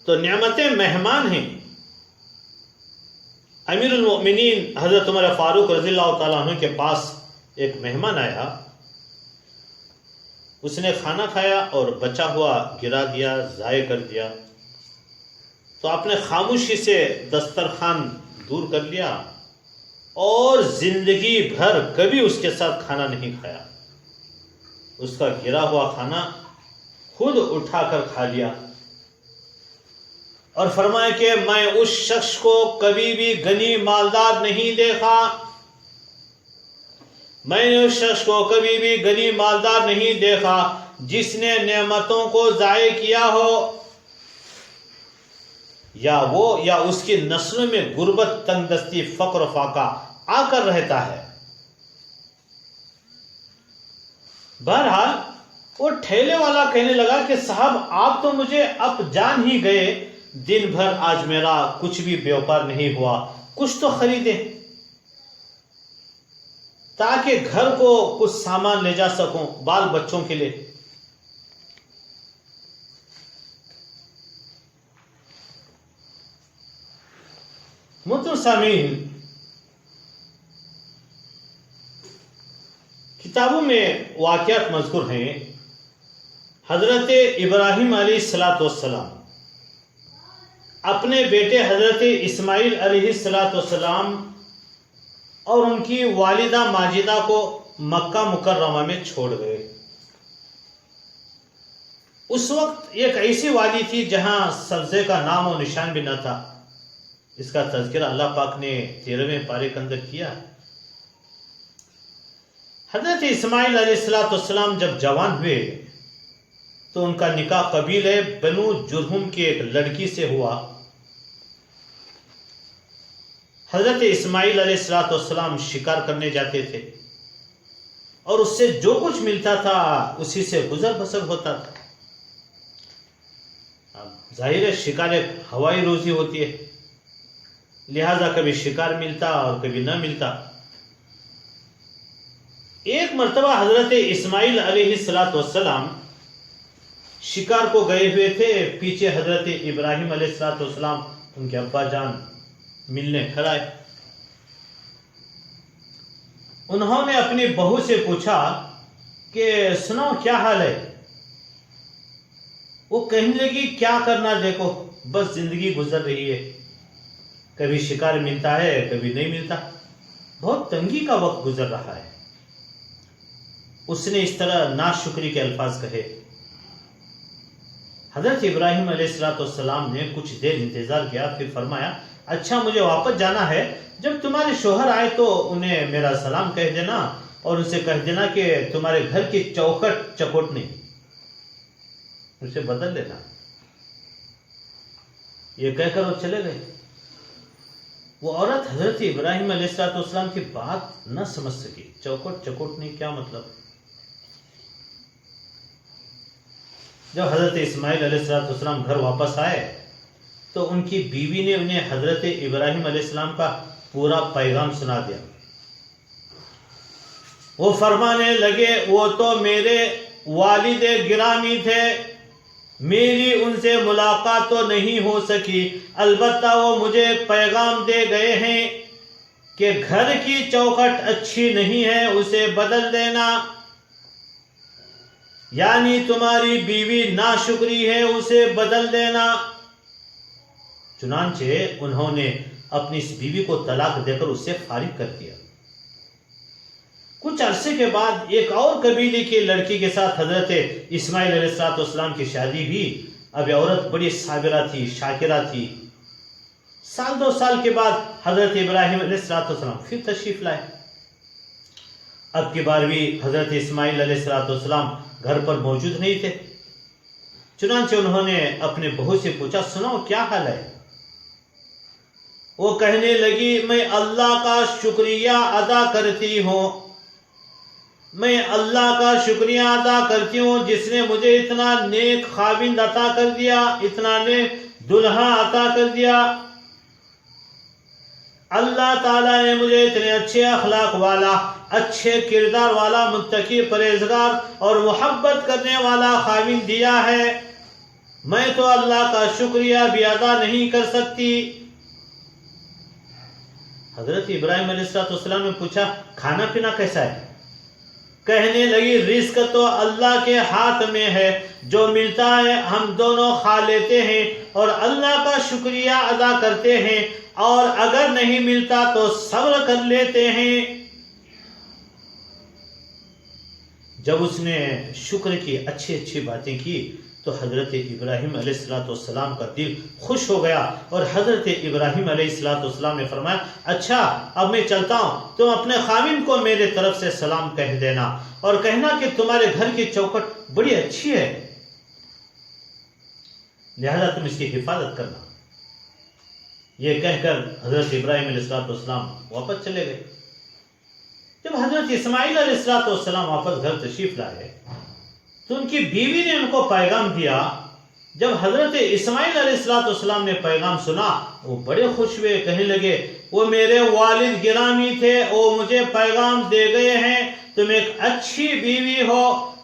تو نعمتیں مہمان ہیں. امیر المؤمنین حضرت عمر فاروق رضی اللہ تعالیٰ عنہ کے پاس ایک مہمان آیا. اس نے کھانا کھایا اور بچا ہوا گرا دیا، ضائع کر دیا. تو آپ نے خاموشی سے دسترخوان دور کر لیا اور زندگی بھر کبھی اس کے ساتھ کھانا نہیں کھایا. اس کا گرا ہوا کھانا خود اٹھا کر کھا لیا اور فرمایا کہ میں اس شخص کو کبھی بھی غنی مالدار نہیں دیکھا. میں نے اس شخص کو کبھی بھی غنی مالدار نہیں دیکھا جس نے نعمتوں کو ضائع کیا ہو، یا وہ یا اس کی نسلوں میں غربت، تنگ دستی، فقر و فاقہ آ کر رہتا ہے. بہرحال وہ ٹھیلے والا کہنے لگا کہ صاحب آپ تو مجھے اب جان ہی گئے، دن بھر آج میرا کچھ بھی بیوپار نہیں ہوا، کچھ تو خریدیں تاکہ گھر کو کچھ سامان لے جا سکوں بال بچوں کے لیے. محترم سامعین، کتابوں میں واقعات مذکور ہیں. حضرت ابراہیم علیہ السلام اپنے بیٹے حضرت اسماعیل علیہ السلام اور ان کی والدہ ماجدہ کو مکہ مکرمہ میں چھوڑ گئے. اس وقت ایک ایسی وادی تھی جہاں سبزے کا نام و نشان بھی نہ تھا. اس کا تذکرہ اللہ پاک نے 13ویں پارے کے اندر کیا. حضرت اسماعیل علیہ السلام جب جوان ہوئے تو ان کا نکاح قبیلے بنو جرہم کی ایک لڑکی سے ہوا. حضرت اسماعیل علیہ السلام شکار کرنے جاتے تھے اور اس سے جو کچھ ملتا تھا اسی سے گزر بسر ہوتا تھا. ظاہر ہے شکار ایک ہوائی روزی ہوتی ہے، لہذا کبھی شکار ملتا اور کبھی نہ ملتا. ایک مرتبہ حضرت اسماعیل علیہ السلام شکار کو گئے ہوئے تھے. پیچھے حضرت ابراہیم علیہ السلام ان کے ابا جان ملنے کھڑے. انہوں نے اپنی بہو سے پوچھا کہ سنو کیا حال ہے؟ وہ کہنے لگی کیا کرنا، دیکھو بس زندگی گزر رہی ہے، کبھی شکار ملتا ہے کبھی نہیں ملتا، بہت تنگی کا وقت گزر رہا ہے. اس نے اس طرح ناشکری کے الفاظ کہے. حضرت ابراہیم علیہ السلام نے کچھ دیر انتظار کیا، پھر فرمایا اچھا مجھے واپس جانا ہے، جب تمہارے شوہر آئے تو انہیں میرا سلام کہہ دینا اور ان سے کہہ دینا کہ تمہارے گھر کی چوکھٹ چکوٹ نہیں، اسے بدل لینا. یہ کہہ کر وہ چلے گئے. وہ عورت حضرت ابراہیم علیہ السلام کی بات نہ سمجھ سکی. چوکھٹ چکوٹ نہیں کیا مطلب؟ جب حضرت اسماعیل علیہ السلام گھر واپس آئے تو ان کی بیوی نے انہیں حضرت ابراہیم علیہ السلام کا پورا پیغام سنا دیا. وہ فرمانے لگے وہ تو میرے والد گرامی تھے، میری ان سے ملاقات تو نہیں ہو سکی، البتہ وہ مجھے پیغام دے گئے ہیں کہ گھر کی چوکھٹ اچھی نہیں ہے، اسے بدل دینا، یعنی تمہاری بیوی ناشکری ہے، اسے بدل دینا. چنانچہ انہوں نے اپنی اس بیوی کو طلاق دے کر اسے فارغ کر دیا. کچھ عرصے کے بعد ایک اور قبیلے کی لڑکی کے ساتھ حضرت اسماعیل علیہ السلام کی شادی بھی. اب یہ عورت بڑی صابرہ تھی، شاکرہ تھی. سال 2 سال کے بعد حضرت ابراہیم علیہ السلام پھر تشریف لائے. اب کی بار بھی حضرت اسماعیل علیہ السلام گھر پر موجود نہیں تھے. چنانچہ انہوں نے اپنے بہو سے پوچھا، سنو کیا حال ہے؟ وہ کہنے لگی، میں اللہ کا شکریہ ادا کرتی ہوں، میں اللہ کا شکریہ ادا کرتی ہوں جس نے مجھے اتنا نیک خاوند عطا کر دیا، اتنا نیک دلہا عطا کر دیا. اللہ تعالیٰ نے مجھے اتنے اچھے اخلاق والا، اچھے کردار والا، متقی، پرہیزگار اور محبت کرنے والا خاوند دیا ہے. میں تو اللہ کا شکریہ بھی ادا نہیں کر سکتی. حضرت ابراہیم علیہ السلام نے پوچھا، کھانا پینا کیسا ہے؟ کہنے لگی، رزق تو اللہ کے ہاتھ میں ہے، جو ملتا ہے ہم دونوں کھا لیتے ہیں اور اللہ کا شکریہ ادا کرتے ہیں، اور اگر نہیں ملتا تو صبر کر لیتے ہیں. جب اس نے شکر کی اچھی باتیں کی تو حضرت ابراہیم علیہ السلام کا دل خوش ہو گیا، اور حضرت ابراہیم علیہ السلام نے فرمایا، اچھا اب میں چلتا ہوں، تم اپنے خاوند کو میرے طرف سے سلام کہہ دینا اور کہنا کہ تمہارے گھر کی چوکھٹ بڑی اچھی ہے، لہذا تم اس کی حفاظت کرنا. یہ کہہ کر حضرت ابراہیم علیہ السلام واپس چلے گئے. جب حضرت اسماعیل علیہ السلام واپس گھر تشریف لائے تو ان کی بیوی نے ان کو پیغام دیا. جب حضرت اسماعیل علیہ السلام نے پیغام سنا وہ بڑے خوش ہوئے، کہنے لگے، وہ میرے والد گرامی تھے، وہ مجھے پیغام دے گئے ہیں، تم ایک اچھی بیوی ہو،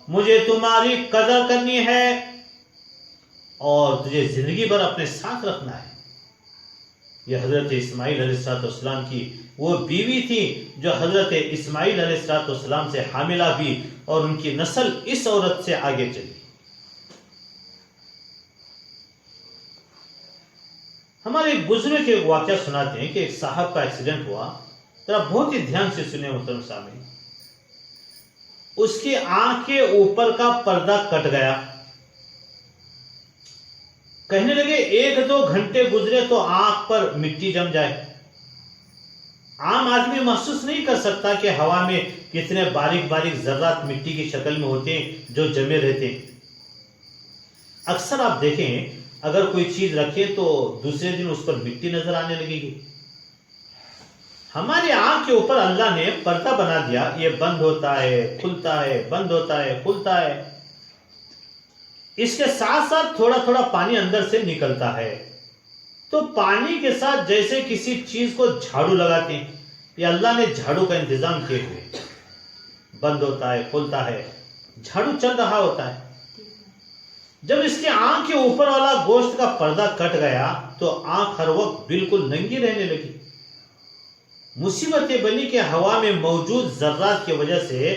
مجھے تمہاری قدر کرنی ہے اور تجھے زندگی بھر اپنے ساتھ رکھنا ہے. یہ حضرت اسماعیل علیہ السلام کی وہ بیوی تھی جو حضرت اسماعیل علیہ السلام سے حاملہ ہوئی اور ان کی نسل اس عورت سے آگے چلی. ہمارے ایک بزرگ ایک واقعہ سناتے ہیں کہ ایک صاحب کا ایکسیڈنٹ ہوا. ذرا بہت ہی دھیان سے سنیں محترم سامعین. اس کی آنکھ کے اوپر کا پردہ کٹ گیا. کہنے لگے 1-2 گھنٹے گزرے تو آنکھ پر مٹی جم جائے. عام آدمی محسوس نہیں کر سکتا کہ ہوا میں کتنے باریک ذرات مٹی کی شکل میں ہوتے ہیں جو جمے رہتے ہیں. اکثر آپ دیکھیں اگر کوئی چیز رکھے تو دوسرے دن اس پر مٹی نظر آنے لگے گی. ہماری آنکھ کے اوپر اللہ نے پردہ بنا دیا، یہ بند ہوتا ہے کھلتا ہے، بند ہوتا ہے کھلتا ہے. اس کے ساتھ ساتھ تھوڑا پانی اندر سے نکلتا ہے. تو پانی کے ساتھ جیسے کسی چیز کو جھاڑو لگاتے ہیں، یہ اللہ نے جھاڑو کا انتظام کیے ہوئے، بند ہوتا ہے کھلتا ہے، جھاڑو چل رہا ہوتا ہے. جب اس کے آنکھ کے اوپر والا گوشت کا پردہ کٹ گیا تو آنکھ ہر وقت بالکل ننگی رہنے لگی. مصیبت یہ بنی کہ ہوا میں موجود ذرات کی وجہ سے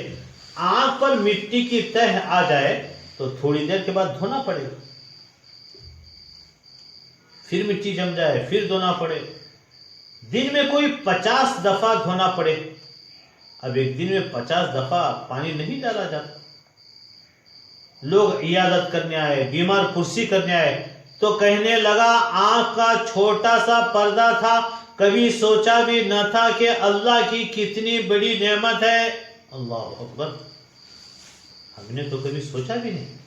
آنکھ پر مٹی کی تہ آ جائے تو تھوڑی دیر کے بعد دھونا پڑے گا، پھر مٹی جم جائے پھر دھونا پڑے. دن میں کوئی 50 دفعہ دھونا پڑے. اب ایک دن میں 50 دفعہ پانی نہیں ڈالا جاتا. لوگ عیادت کرنے آئے، بیمار پرسی کرنے آئے تو کہنے لگا، آنکھ کا چھوٹا سا پردہ تھا، کبھی سوچا بھی نہ تھا کہ اللہ کی کتنی بڑی نعمت ہے. اللہ اکبر، ہم نے تو کبھی سوچا بھی نہیں.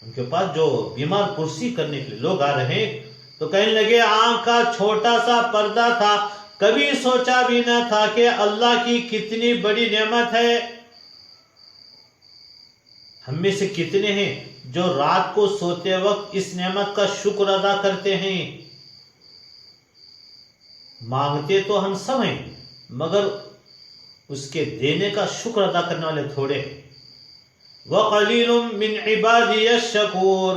ان کے پاس جو بیمار پرسی کرنے کے لیے لوگ آ رہے ہیں تو کہنے لگے، آنکھ کا چھوٹا سا پردہ تھا، کبھی سوچا بھی نہ تھا کہ اللہ کی کتنی بڑی نعمت ہے. ہم میں سے کتنے ہیں جو رات کو سوتے وقت اس نعمت کا شکر ادا کرتے ہیں؟ مانگتے تو ہم سب ہیں مگر اس کے دینے کا شکر ادا کرنے والے تھوڑے ہیں. وَقَلِيلٌ مِّنْ عِبَادِيَ الشَّكُورُ.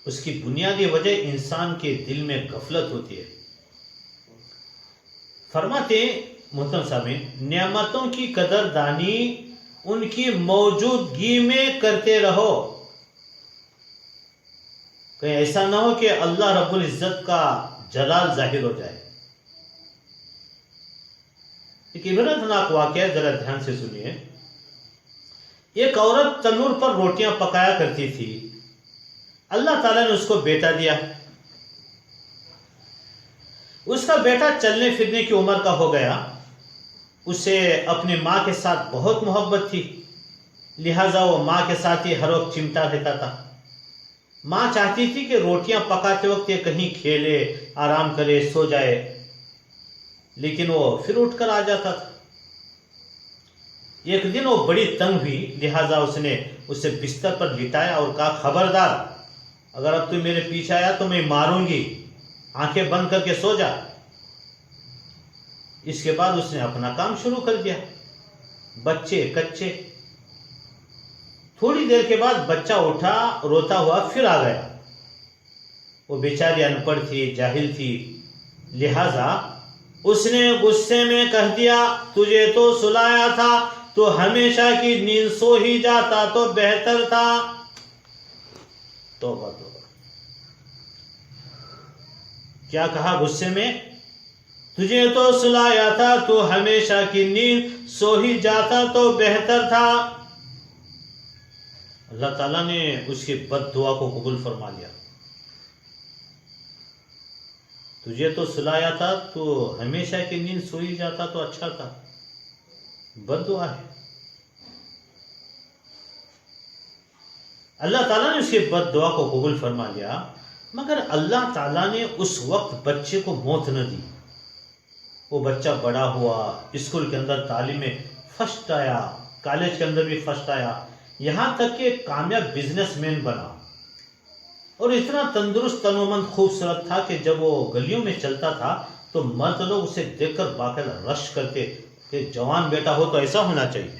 اس کی بنیادی وجہ انسان کے دل میں غفلت ہوتی ہے. فرماتے ہیں محترم سامعین، نعمتوں کی قدر دانی ان کی موجودگی میں کرتے رہو. کہیں ایسا نہ ہو کہ اللہ رب العزت کا جلال ظاہر ہو جائے. ایک عبرتناک واقعہ ہے، ذرا دھیان سے سنیے۔ ایک عورت تنور پر روٹیاں پکایا کرتی تھی، اللہ تعالیٰ نے اس کو بیٹا دیا۔ اس کا بیٹا چلنے پھرنے کی عمر کا ہو گیا، اسے اپنی ماں کے ساتھ بہت محبت تھی، لہٰذا وہ ماں کے ساتھ ہی ہر وقت چمٹا رہتا تھا۔ ماں چاہتی تھی کہ روٹیاں پکاتے وقت یہ کہیں کھیلے، آرام کرے، سو جائے، لیکن وہ پھر اٹھ کر آ جاتا تھا۔ ایک دن وہ بڑی تنگ ہوئی، لہٰذا اس نے اسے بستر پر لٹایا اور کہا، خبردار، اگر اب تو میرے پیچھے آیا تو میں ماروں گی، آنکھیں بند کر کے سو جا۔ اس کے بعد اس نے اپنا کام شروع کر دیا، بچے کچے۔ تھوڑی دیر کے بعد بچہ اٹھا، روتا ہوا پھر آ گیا۔ وہ بیچاری ان پڑھ تھی، جاہل تھی، لہذا اس نے غصے میں کہہ دیا، تجھے تو سلایا تھا، تو ہمیشہ کی نیند سو ہی جاتا تو بہتر تھا۔ توبہ توبہ، کیا کہا غصے میں؟ تجھے تو سلایا تھا، تو ہمیشہ کی نیند سو ہی جاتا تو بہتر تھا۔ اللہ تعالیٰ نے اس کی بد دعا کو قبول فرما لیا۔ تجھے تو سلایا تھا، تو ہمیشہ کی نیند سو ہی جاتا تو اچھا تھا، بد دعا ہے۔ اللہ تعالیٰ نے اس کی بد دعا کو قبول فرما لیا، مگر اللہ تعالیٰ نے اس وقت بچے کو موت نہ دی۔ وہ بچہ بڑا ہوا، اسکول کے اندر تعلیم میں فرسٹ آیا، کالج کے اندر بھی فرسٹ آیا، یہاں تک کہ ایک کامیاب بزنس مین بنا، اور اتنا تندرست تنومند خوبصورت تھا کہ جب وہ گلیوں میں چلتا تھا تو مرد لوگ اسے دیکھ کر باقاعدہ رش کرتے کہ جوان بیٹا ہو تو ایسا ہونا چاہیے۔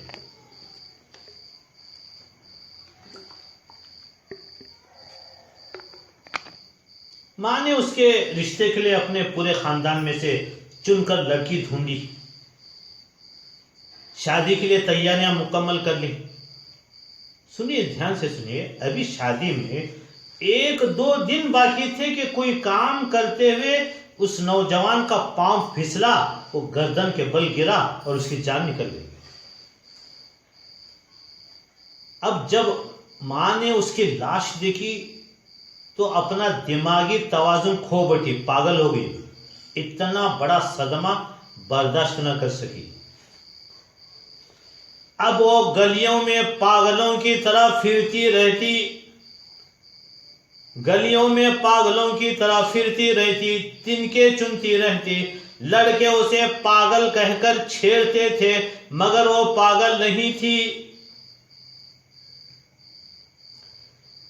ماں نے اس کے رشتے کے لیے اپنے پورے خاندان میں سے چن کر لڑکی ڈھونڈی، شادی کے لیے تیاریاں مکمل کر لی۔ سنیے، دھیان سے سنیے، ابھی شادی میں 1-2 دن باقی تھے کہ کوئی کام کرتے ہوئے اس نوجوان کا پاؤں پھسلا، وہ گردن کے بل گرا اور اس کی جان نکل گئی۔ اب جب ماں نے اس کی لاش دیکھی تو اپنا دماغی توازن کھو بیٹھی، پاگل ہو گئی، اتنا بڑا صدمہ برداشت نہ کر سکی۔ اب وہ گلیوں میں پاگلوں کی طرح پھرتی رہتی، گلیوں میں پاگلوں کی طرح پھرتی رہتی، تنکے چنتی رہتی، لڑکے اسے پاگل کہہ کر چھیڑتے تھے، مگر وہ پاگل نہیں تھی۔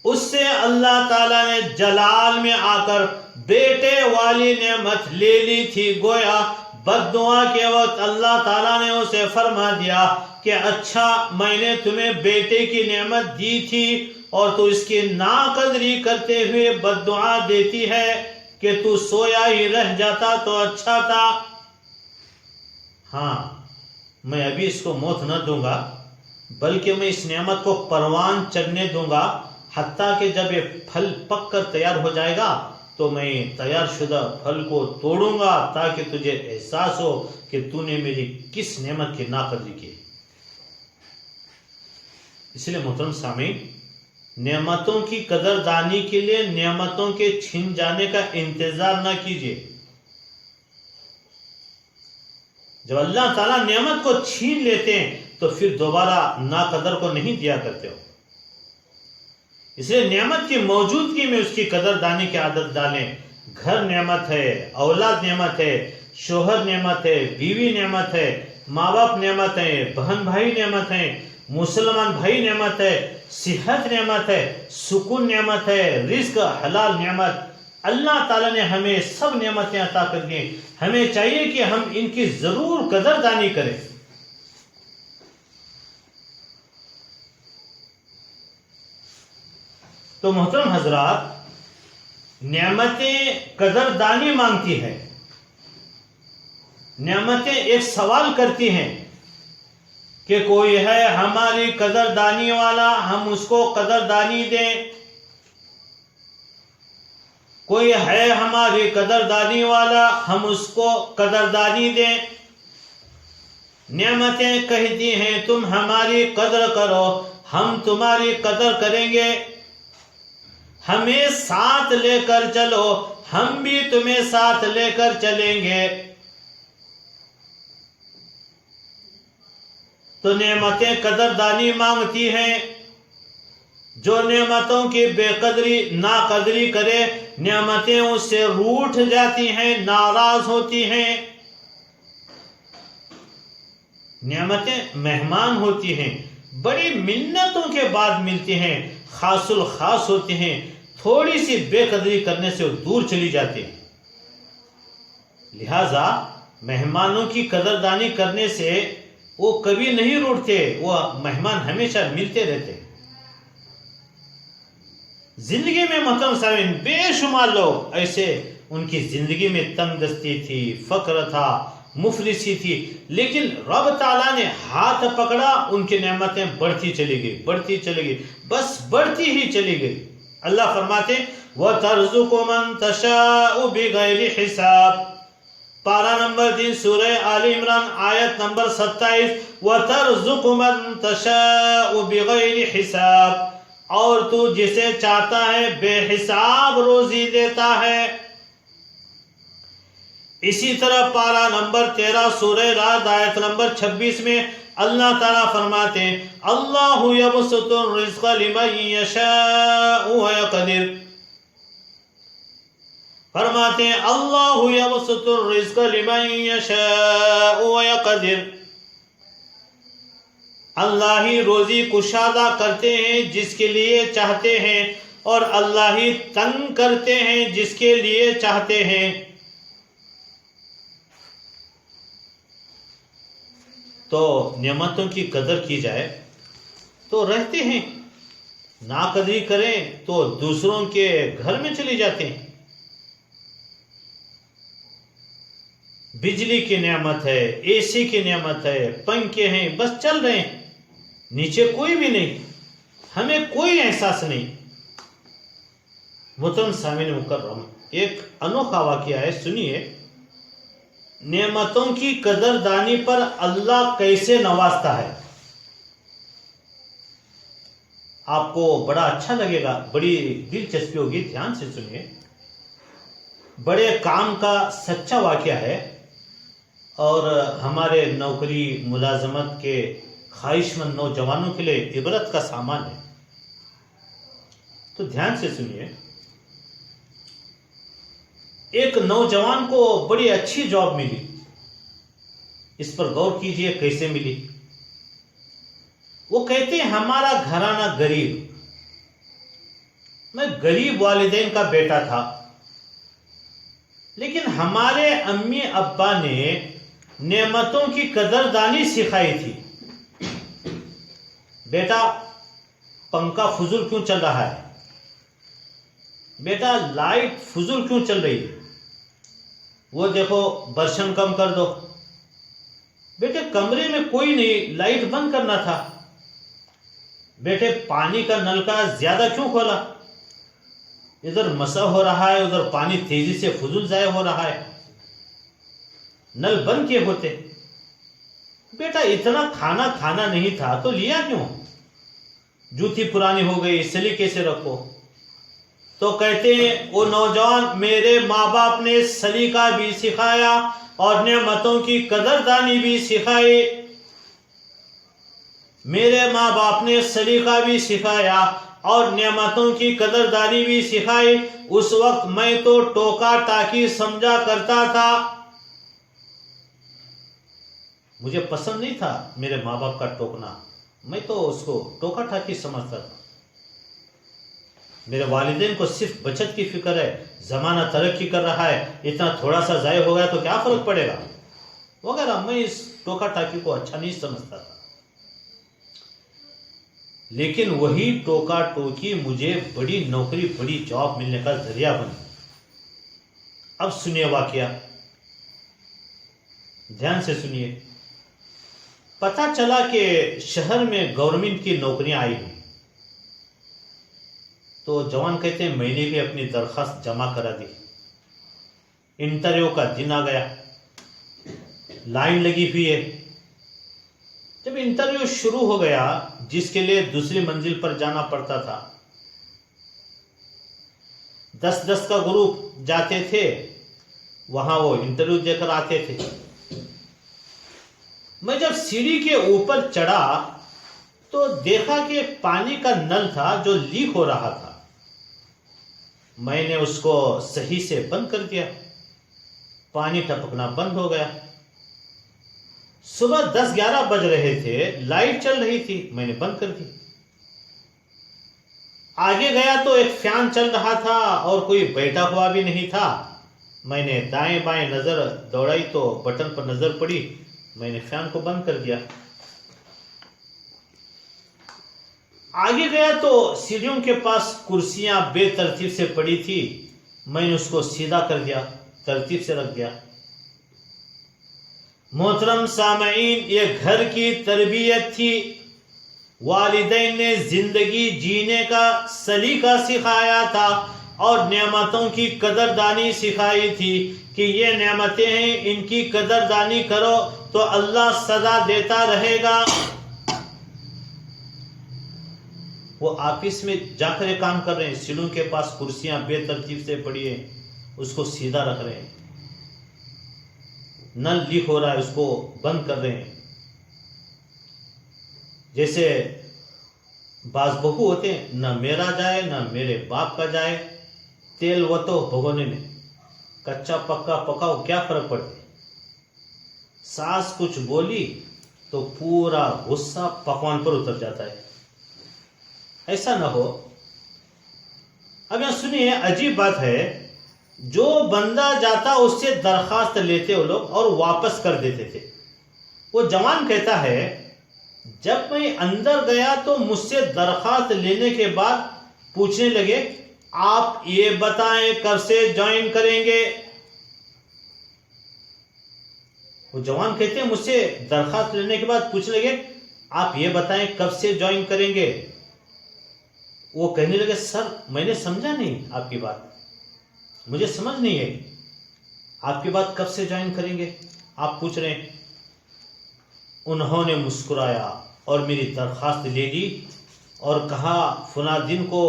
اس سے اللہ تعالیٰ نے جلال میں آ کر بیٹے والی نعمت لے لی تھی۔ گویا بد دعا کے وقت اللہ تعالیٰ نے اسے فرما دیا کہ اچھا، میں نے تمہیں بیٹے کی نعمت دی تھی اور تو اس کی ناقدری کرتے ہوئے بد دعا دیتی ہے کہ تو سویا ہی رہ جاتا تو اچھا تھا۔ ہاں، میں ابھی اس کو موت نہ دوں گا، بلکہ میں اس نعمت کو پروان چڑھنے دوں گا، حتیٰ کہ جب یہ پھل پک کر تیار ہو جائے گا تو میں تیار شدہ پھل کو توڑوں گا تاکہ تجھے احساس ہو کہ تو نے میری کس نعمت کی ناقدری کی۔ اس لیے محترم سامعین، نعمتوں کی قدردانی کے لیے نعمتوں کے چھن جانے کا انتظار نہ کیجیے۔ جب اللہ تعالیٰ نعمت کو چھین لیتے ہیں تو پھر دوبارہ ناقدر کو نہیں دیا کرتے ہو۔ اس لیے نعمت کی موجودگی میں اس کی قدردانی کی عادت ڈالیں۔ گھر نعمت ہے، اولاد نعمت ہے، شوہر نعمت ہے، بیوی نعمت ہے، ماں باپ نعمت ہے، بہن بھائی نعمت ہے، مسلمان بھائی نعمت ہے، صحت نعمت ہے، سکون نعمت ہے، رزق حلال نعمت۔ اللہ تعالیٰ نے ہمیں سب نعمتیں عطا کر دی، ہمیں چاہیے کہ ہم ان کی ضرور قدردانی کریں۔ تو محترم حضرات، نعمتیں قدردانی مانگتی ہیں، نعمتیں ایک سوال کرتی ہیں کہ کوئی ہے ہماری قدردانی والا، ہم اس کو قدردانی دیں۔ کوئی ہے ہماری قدردانی والا، ہم اس کو قدردانی دیں۔ نعمتیں کہتی ہیں تم ہماری قدر کرو، ہم تمہاری قدر کریں گے، ہمیں ساتھ لے کر چلو، ہم بھی تمہیں ساتھ لے کر چلیں گے۔ تو نعمتیں قدردانی مانگتی ہیں۔ جو نعمتوں کی بے قدری ناقدری کرے، نعمتیں اس سے روٹھ جاتی ہیں، ناراض ہوتی ہیں۔ نعمتیں مہمان ہوتی ہیں، بڑی منتوں کے بعد ملتی ہیں، خاص الخاص ہوتی ہیں، تھوڑی سی بے قدری کرنے سے وہ دور چلی جاتی ہیں۔ لہذا مہمانوں کی قدردانی کرنے سے وہ کبھی نہیں روٹھتے، وہ مہمان ہمیشہ ملتے رہتے ہیں۔ زندگی میں محترم سامعین بے شمار لوگ ایسے، ان کی زندگی میں تنگ دستی تھی، فقر تھا، مفلسی تھی، لیکن رب تعالیٰ نے ہاتھ پکڑا، ان کی نعمتیں بڑھتی چلی گئی، بڑھتی چلی گئی، بس بڑھتی ہی چلی گئی۔ اللہ فرماتے وَتَرْزُقُ مَن تَشَاءُ بِغَيْرِ حِسَاب، پارہ نمبر 3 سورہ آل عمران آیت نمبر 27، وَتَرْزُقُ مَن تَشَاءُ بِغَيْرِ حِسَاب، اور تو جسے چاہتا ہے بے حساب روزی دیتا ہے۔ اسی طرح پارہ نمبر 13 سورہ رعد آیت نمبر 26 میں اللہ تعالیٰ فرماتے ہیں اللہ یبسط الرزق لمن یشاء ویقدر، فرماتے ہیں اللہ یبسط الرزق لمن یشاء ویقدر، اللہ ہی روزی کشادہ کرتے ہیں جس کے لیے چاہتے ہیں، اور اللہ ہی تنگ کرتے ہیں جس کے لیے چاہتے ہیں۔ تو نعمتوں کی قدر کی جائے تو رہتے ہیں، ناقدری کریں تو دوسروں کے گھر میں چلی جاتے ہیں۔ بجلی کی نعمت ہے، اے سی کی نعمت ہے، پنکھے ہیں، بس چل رہے ہیں، نیچے کوئی بھی نہیں، ہمیں کوئی احساس نہیں۔ محترم سامعین مکرم، ایک انوکھا واقعہ ہے، سنیے۔ نعمتوں کی قدردانی پر اللہ کیسے نوازتا ہے، آپ کو بڑا اچھا لگے گا، بڑی دلچسپی ہوگی، دھیان سے سنیے۔ بڑے کام کا سچا واقعہ ہے، اور ہمارے نوکری ملازمت کے خواہش مند نوجوانوں کے لیے عبرت کا سامان ہے۔ تو دھیان سے سنیے۔ ایک نوجوان کو بڑی اچھی جاب ملی، اس پر غور کیجئے کیسے ملی۔ وہ کہتے ہیں ہمارا گھرانہ غریب، میں غریب والدین کا بیٹا تھا، لیکن ہمارے امی ابا نے نعمتوں کی قدردانی سکھائی تھی۔ بیٹا پنکھا فضول کیوں چل رہا ہے، بیٹا لائٹ فضول کیوں چل رہی ہے، وہ دیکھو برشن کم کر دو، بیٹے کمرے میں کوئی نہیں، لائٹ بند کرنا تھا، بیٹے پانی کا نل کا زیادہ کیوں کھولا، ادھر مسا ہو رہا ہے، ادھر پانی تیزی سے فضول ضائع ہو رہا ہے، نل بند کیے ہوتے، بیٹا اتنا کھانا کھانا نہیں تھا تو لیا کیوں، جوتی پرانی ہو گئی، سلیقے سے رکھو۔ تو کہتے ہیں وہ نوجوان میرے ماں باپ نے سلیقہ بھی سکھایا اور نعمتوں کی قدردانی بھی سکھائی، میرے ماں باپ نے سلیقہ بھی سکھایا اور نعمتوں کی قدردانی بھی سکھائی۔ اس وقت میں تو ٹوکا ٹاکی سمجھا کرتا تھا، مجھے پسند نہیں تھا میرے ماں باپ کا ٹوکنا، میں تو اس کو ٹوکا ٹاکی سمجھتا تھا، میرے والدین کو صرف بچت کی فکر ہے، زمانہ ترقی کر رہا ہے، اتنا تھوڑا سا ضائع ہو گیا تو کیا فرق پڑے گا وغیرہ، میں اس ٹوکا ٹاکی کو اچھا نہیں سمجھتا تھا۔ لیکن وہی ٹوکا ٹوکی مجھے بڑی نوکری، بڑی جاب ملنے کا ذریعہ بنی۔ اب سنیے واقعہ، دھیان سے سنیے۔ پتہ چلا کہ شہر میں گورنمنٹ کی نوکریاں آئی ہیں، تو جوان کہتے ہیں میں نے بھی اپنی درخواست جمع کرا دی، انٹرویو کا دن آ گیا، لائن لگی ہوئی ہے، جب انٹرویو شروع ہو گیا جس کے لیے دوسری منزل پر جانا پڑتا تھا، 10 کا گروپ جاتے تھے، وہاں وہ انٹرویو دے کر آتے تھے۔ میں جب سیڑھی کے اوپر چڑھا تو دیکھا کہ پانی کا نل تھا جو لیک ہو رہا تھا۔ میں نے اس کو صحیح سے بند کر دیا، پانی ٹپکنا بند ہو گیا۔ صبح 10-11 بج رہے تھے، لائٹ چل رہی تھی، میں نے بند کر دی۔ آگے گیا تو ایک فین چل رہا تھا اور کوئی بیٹھا ہوا بھی نہیں تھا۔ میں نے دائیں بائیں نظر دوڑائی تو بٹن پر نظر پڑی، میں نے فین کو بند کر دیا۔ آگے گیا تو سیڑھیوں کے پاس کرسیاں بے ترتیب سے پڑی تھی، میں نے اس کو سیدھا کر دیا، ترتیب سے رکھ دیا۔ محترم سامعین، یہ گھر کی تربیت تھی۔ والدین نے زندگی جینے کا سلیقہ سکھایا تھا اور نعمتوں کی قدردانی سکھائی تھی کہ یہ نعمتیں ہیں، ان کی قدردانی کرو تو اللہ سزا دیتا رہے گا۔ وہ آفس میں جا کر کام کر رہے ہیں، سیڑھیوں کے پاس کرسیاں بے ترتیب سے پڑی ہیں، اس کو سیدھا رکھ رہے ہیں۔ نل لیک ہو رہا ہے، اس کو بند کر رہے ہیں۔ جیسے بعض بہو ہوتے ہیں، نہ میرا جائے نہ میرے باپ کا جائے، تیل وہ تو بھگونے میں، کچا پکا پکاؤ کیا فرق پڑتے۔ ساس کچھ بولی تو پورا غصہ پکوان پر اتر جاتا ہے۔ ایسا نہ ہو۔ اب یہاں سنیے، عجیب بات ہے، جو بندہ جاتا اس سے درخواست لیتے وہ لوگ اور واپس کر دیتے تھے۔ وہ جوان کہتا ہے، جب میں اندر گیا تو مجھ سے درخواست لینے کے بعد پوچھنے لگے، آپ یہ بتائیں کب سے جوائن کریں گے۔ وہ جوان کہتے ہیں، مجھ سے درخواست لینے کے بعد پوچھنے لگے، آپ یہ بتائیں کب سے جوائن کریں گے۔ وہ کہنے لگے، سر میں نے سمجھا نہیں آپ کی بات، مجھے سمجھ نہیں ہے، آپ کی بات کب سے جوائن کریں گے آپ پوچھ رہے ہیں۔ انہوں نے مسکرایا اور میری درخواست لے لی اور کہا، فلاں دن کو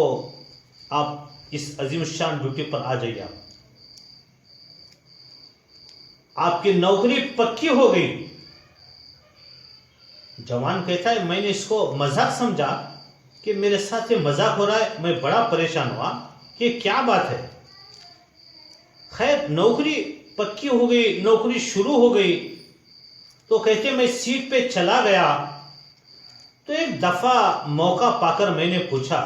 آپ اس عظیم الشان ڈیوٹی پر آ جائیے، آپ کی نوکری پکی ہو گئی۔ جوان کہتا ہے، میں نے اس کو مذاق سمجھا کہ میرے ساتھ یہ مذاق ہو رہا ہے، میں بڑا پریشان ہوا کہ کیا بات ہے۔ خیر، نوکری پکی ہو گئی، نوکری شروع ہو گئی تو کہتے میں سیٹ پہ چلا گیا تو ایک دفعہ موقع پا کر میں نے پوچھا،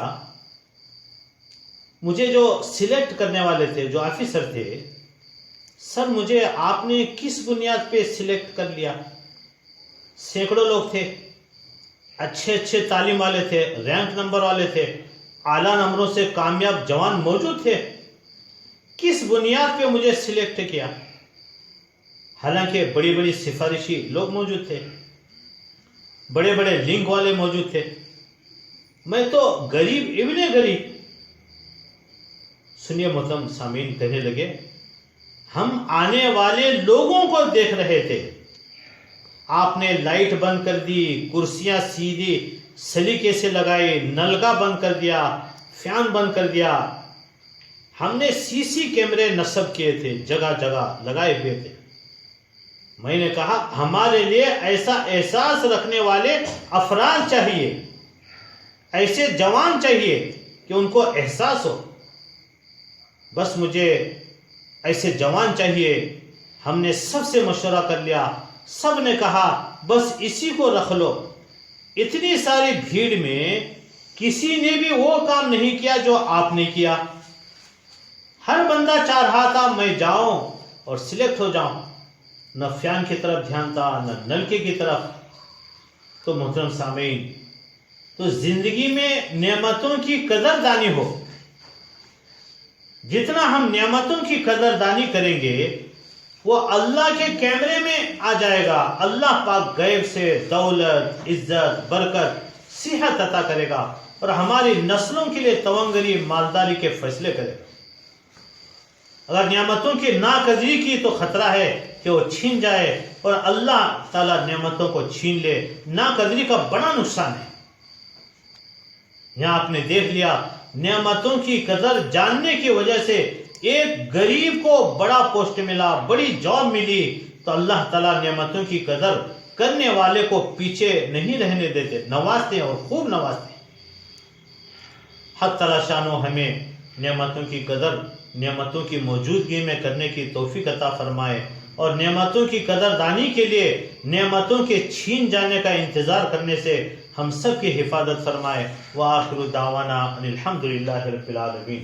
مجھے جو سلیکٹ کرنے والے تھے، جو آفیسر تھے، سر مجھے آپ نے کس بنیاد پہ سلیکٹ کر لیا؟ سینکڑوں لوگ تھے، اچھے تعلیم والے تھے، رینک نمبر والے تھے، اعلیٰ نمبروں سے کامیاب جوان موجود تھے، کس بنیاد پہ مجھے سلیکٹ کیا؟ حالانکہ بڑی سفارشی لوگ موجود تھے، بڑے لنک والے موجود تھے، میں تو غریب ابن غریب۔ سنیے محترم سامعین، کہنے لگے، ہم آنے والے لوگوں کو دیکھ رہے تھے، آپ نے لائٹ بند کر دی، کرسیاں سیدھی سلیقے سے لگائی، نلکا بند کر دیا، فین بند کر دیا، ہم نے CC کیمرے نصب کیے تھے، جگہ جگہ لگائے ہوئے تھے۔ میں نے کہا، ہمارے لیے ایسا احساس رکھنے والے افراد چاہیے، ایسے جوان چاہیے کہ ان کو احساس ہو، بس مجھے ایسے جوان چاہیے۔ ہم نے سب سے مشورہ کر لیا، سب نے کہا بس اسی کو رکھ لو۔ اتنی ساری بھیڑ میں کسی نے بھی وہ کام نہیں کیا جو آپ نے کیا۔ ہر بندہ چاہ رہا تھا میں جاؤں اور سلیکٹ ہو جاؤں، نہ فین کی طرف دھیان تھا نہ نلکے کی طرف۔ تو محترم سامعین، تو زندگی میں نعمتوں کی قدردانی ہو، جتنا ہم نعمتوں کی قدردانی کریں گے وہ اللہ کے کیمرے میں آ جائے گا۔ اللہ پاک غیب سے دولت، عزت، برکت، صحت عطا کرے گا اور ہماری نسلوں کے لیے تونگری، مالداری کے فیصلے کرے گا۔ اگر نعمتوں کی ناقدری کی تو خطرہ ہے کہ وہ چھین جائے اور اللہ تعالیٰ نعمتوں کو چھین لے، ناقدری کا بڑا نقصان ہے۔ یہاں آپ نے دیکھ لیا نعمتوں کی قدر جاننے کی وجہ سے ایک غریب کو بڑا پوسٹ ملا، بڑی جاب ملی، تو اللہ تعالیٰ نعمتوں کی قدر کرنے والے کو پیچھے نہیں رہنے دیتے، نوازتے ہیں اور خوب نوازتے ہیں۔ حق تعالیٰ شانو ہمیں نعمتوں کی قدر نعمتوں کی موجودگی میں کرنے کی توفیق عطا فرمائے، اور نعمتوں کی قدر دانی کے لیے نعمتوں کے چھین جانے کا انتظار کرنے سے ہم سب کی حفاظت فرمائے۔ وآخر دعوانا ان الحمد للہ رب العالمین۔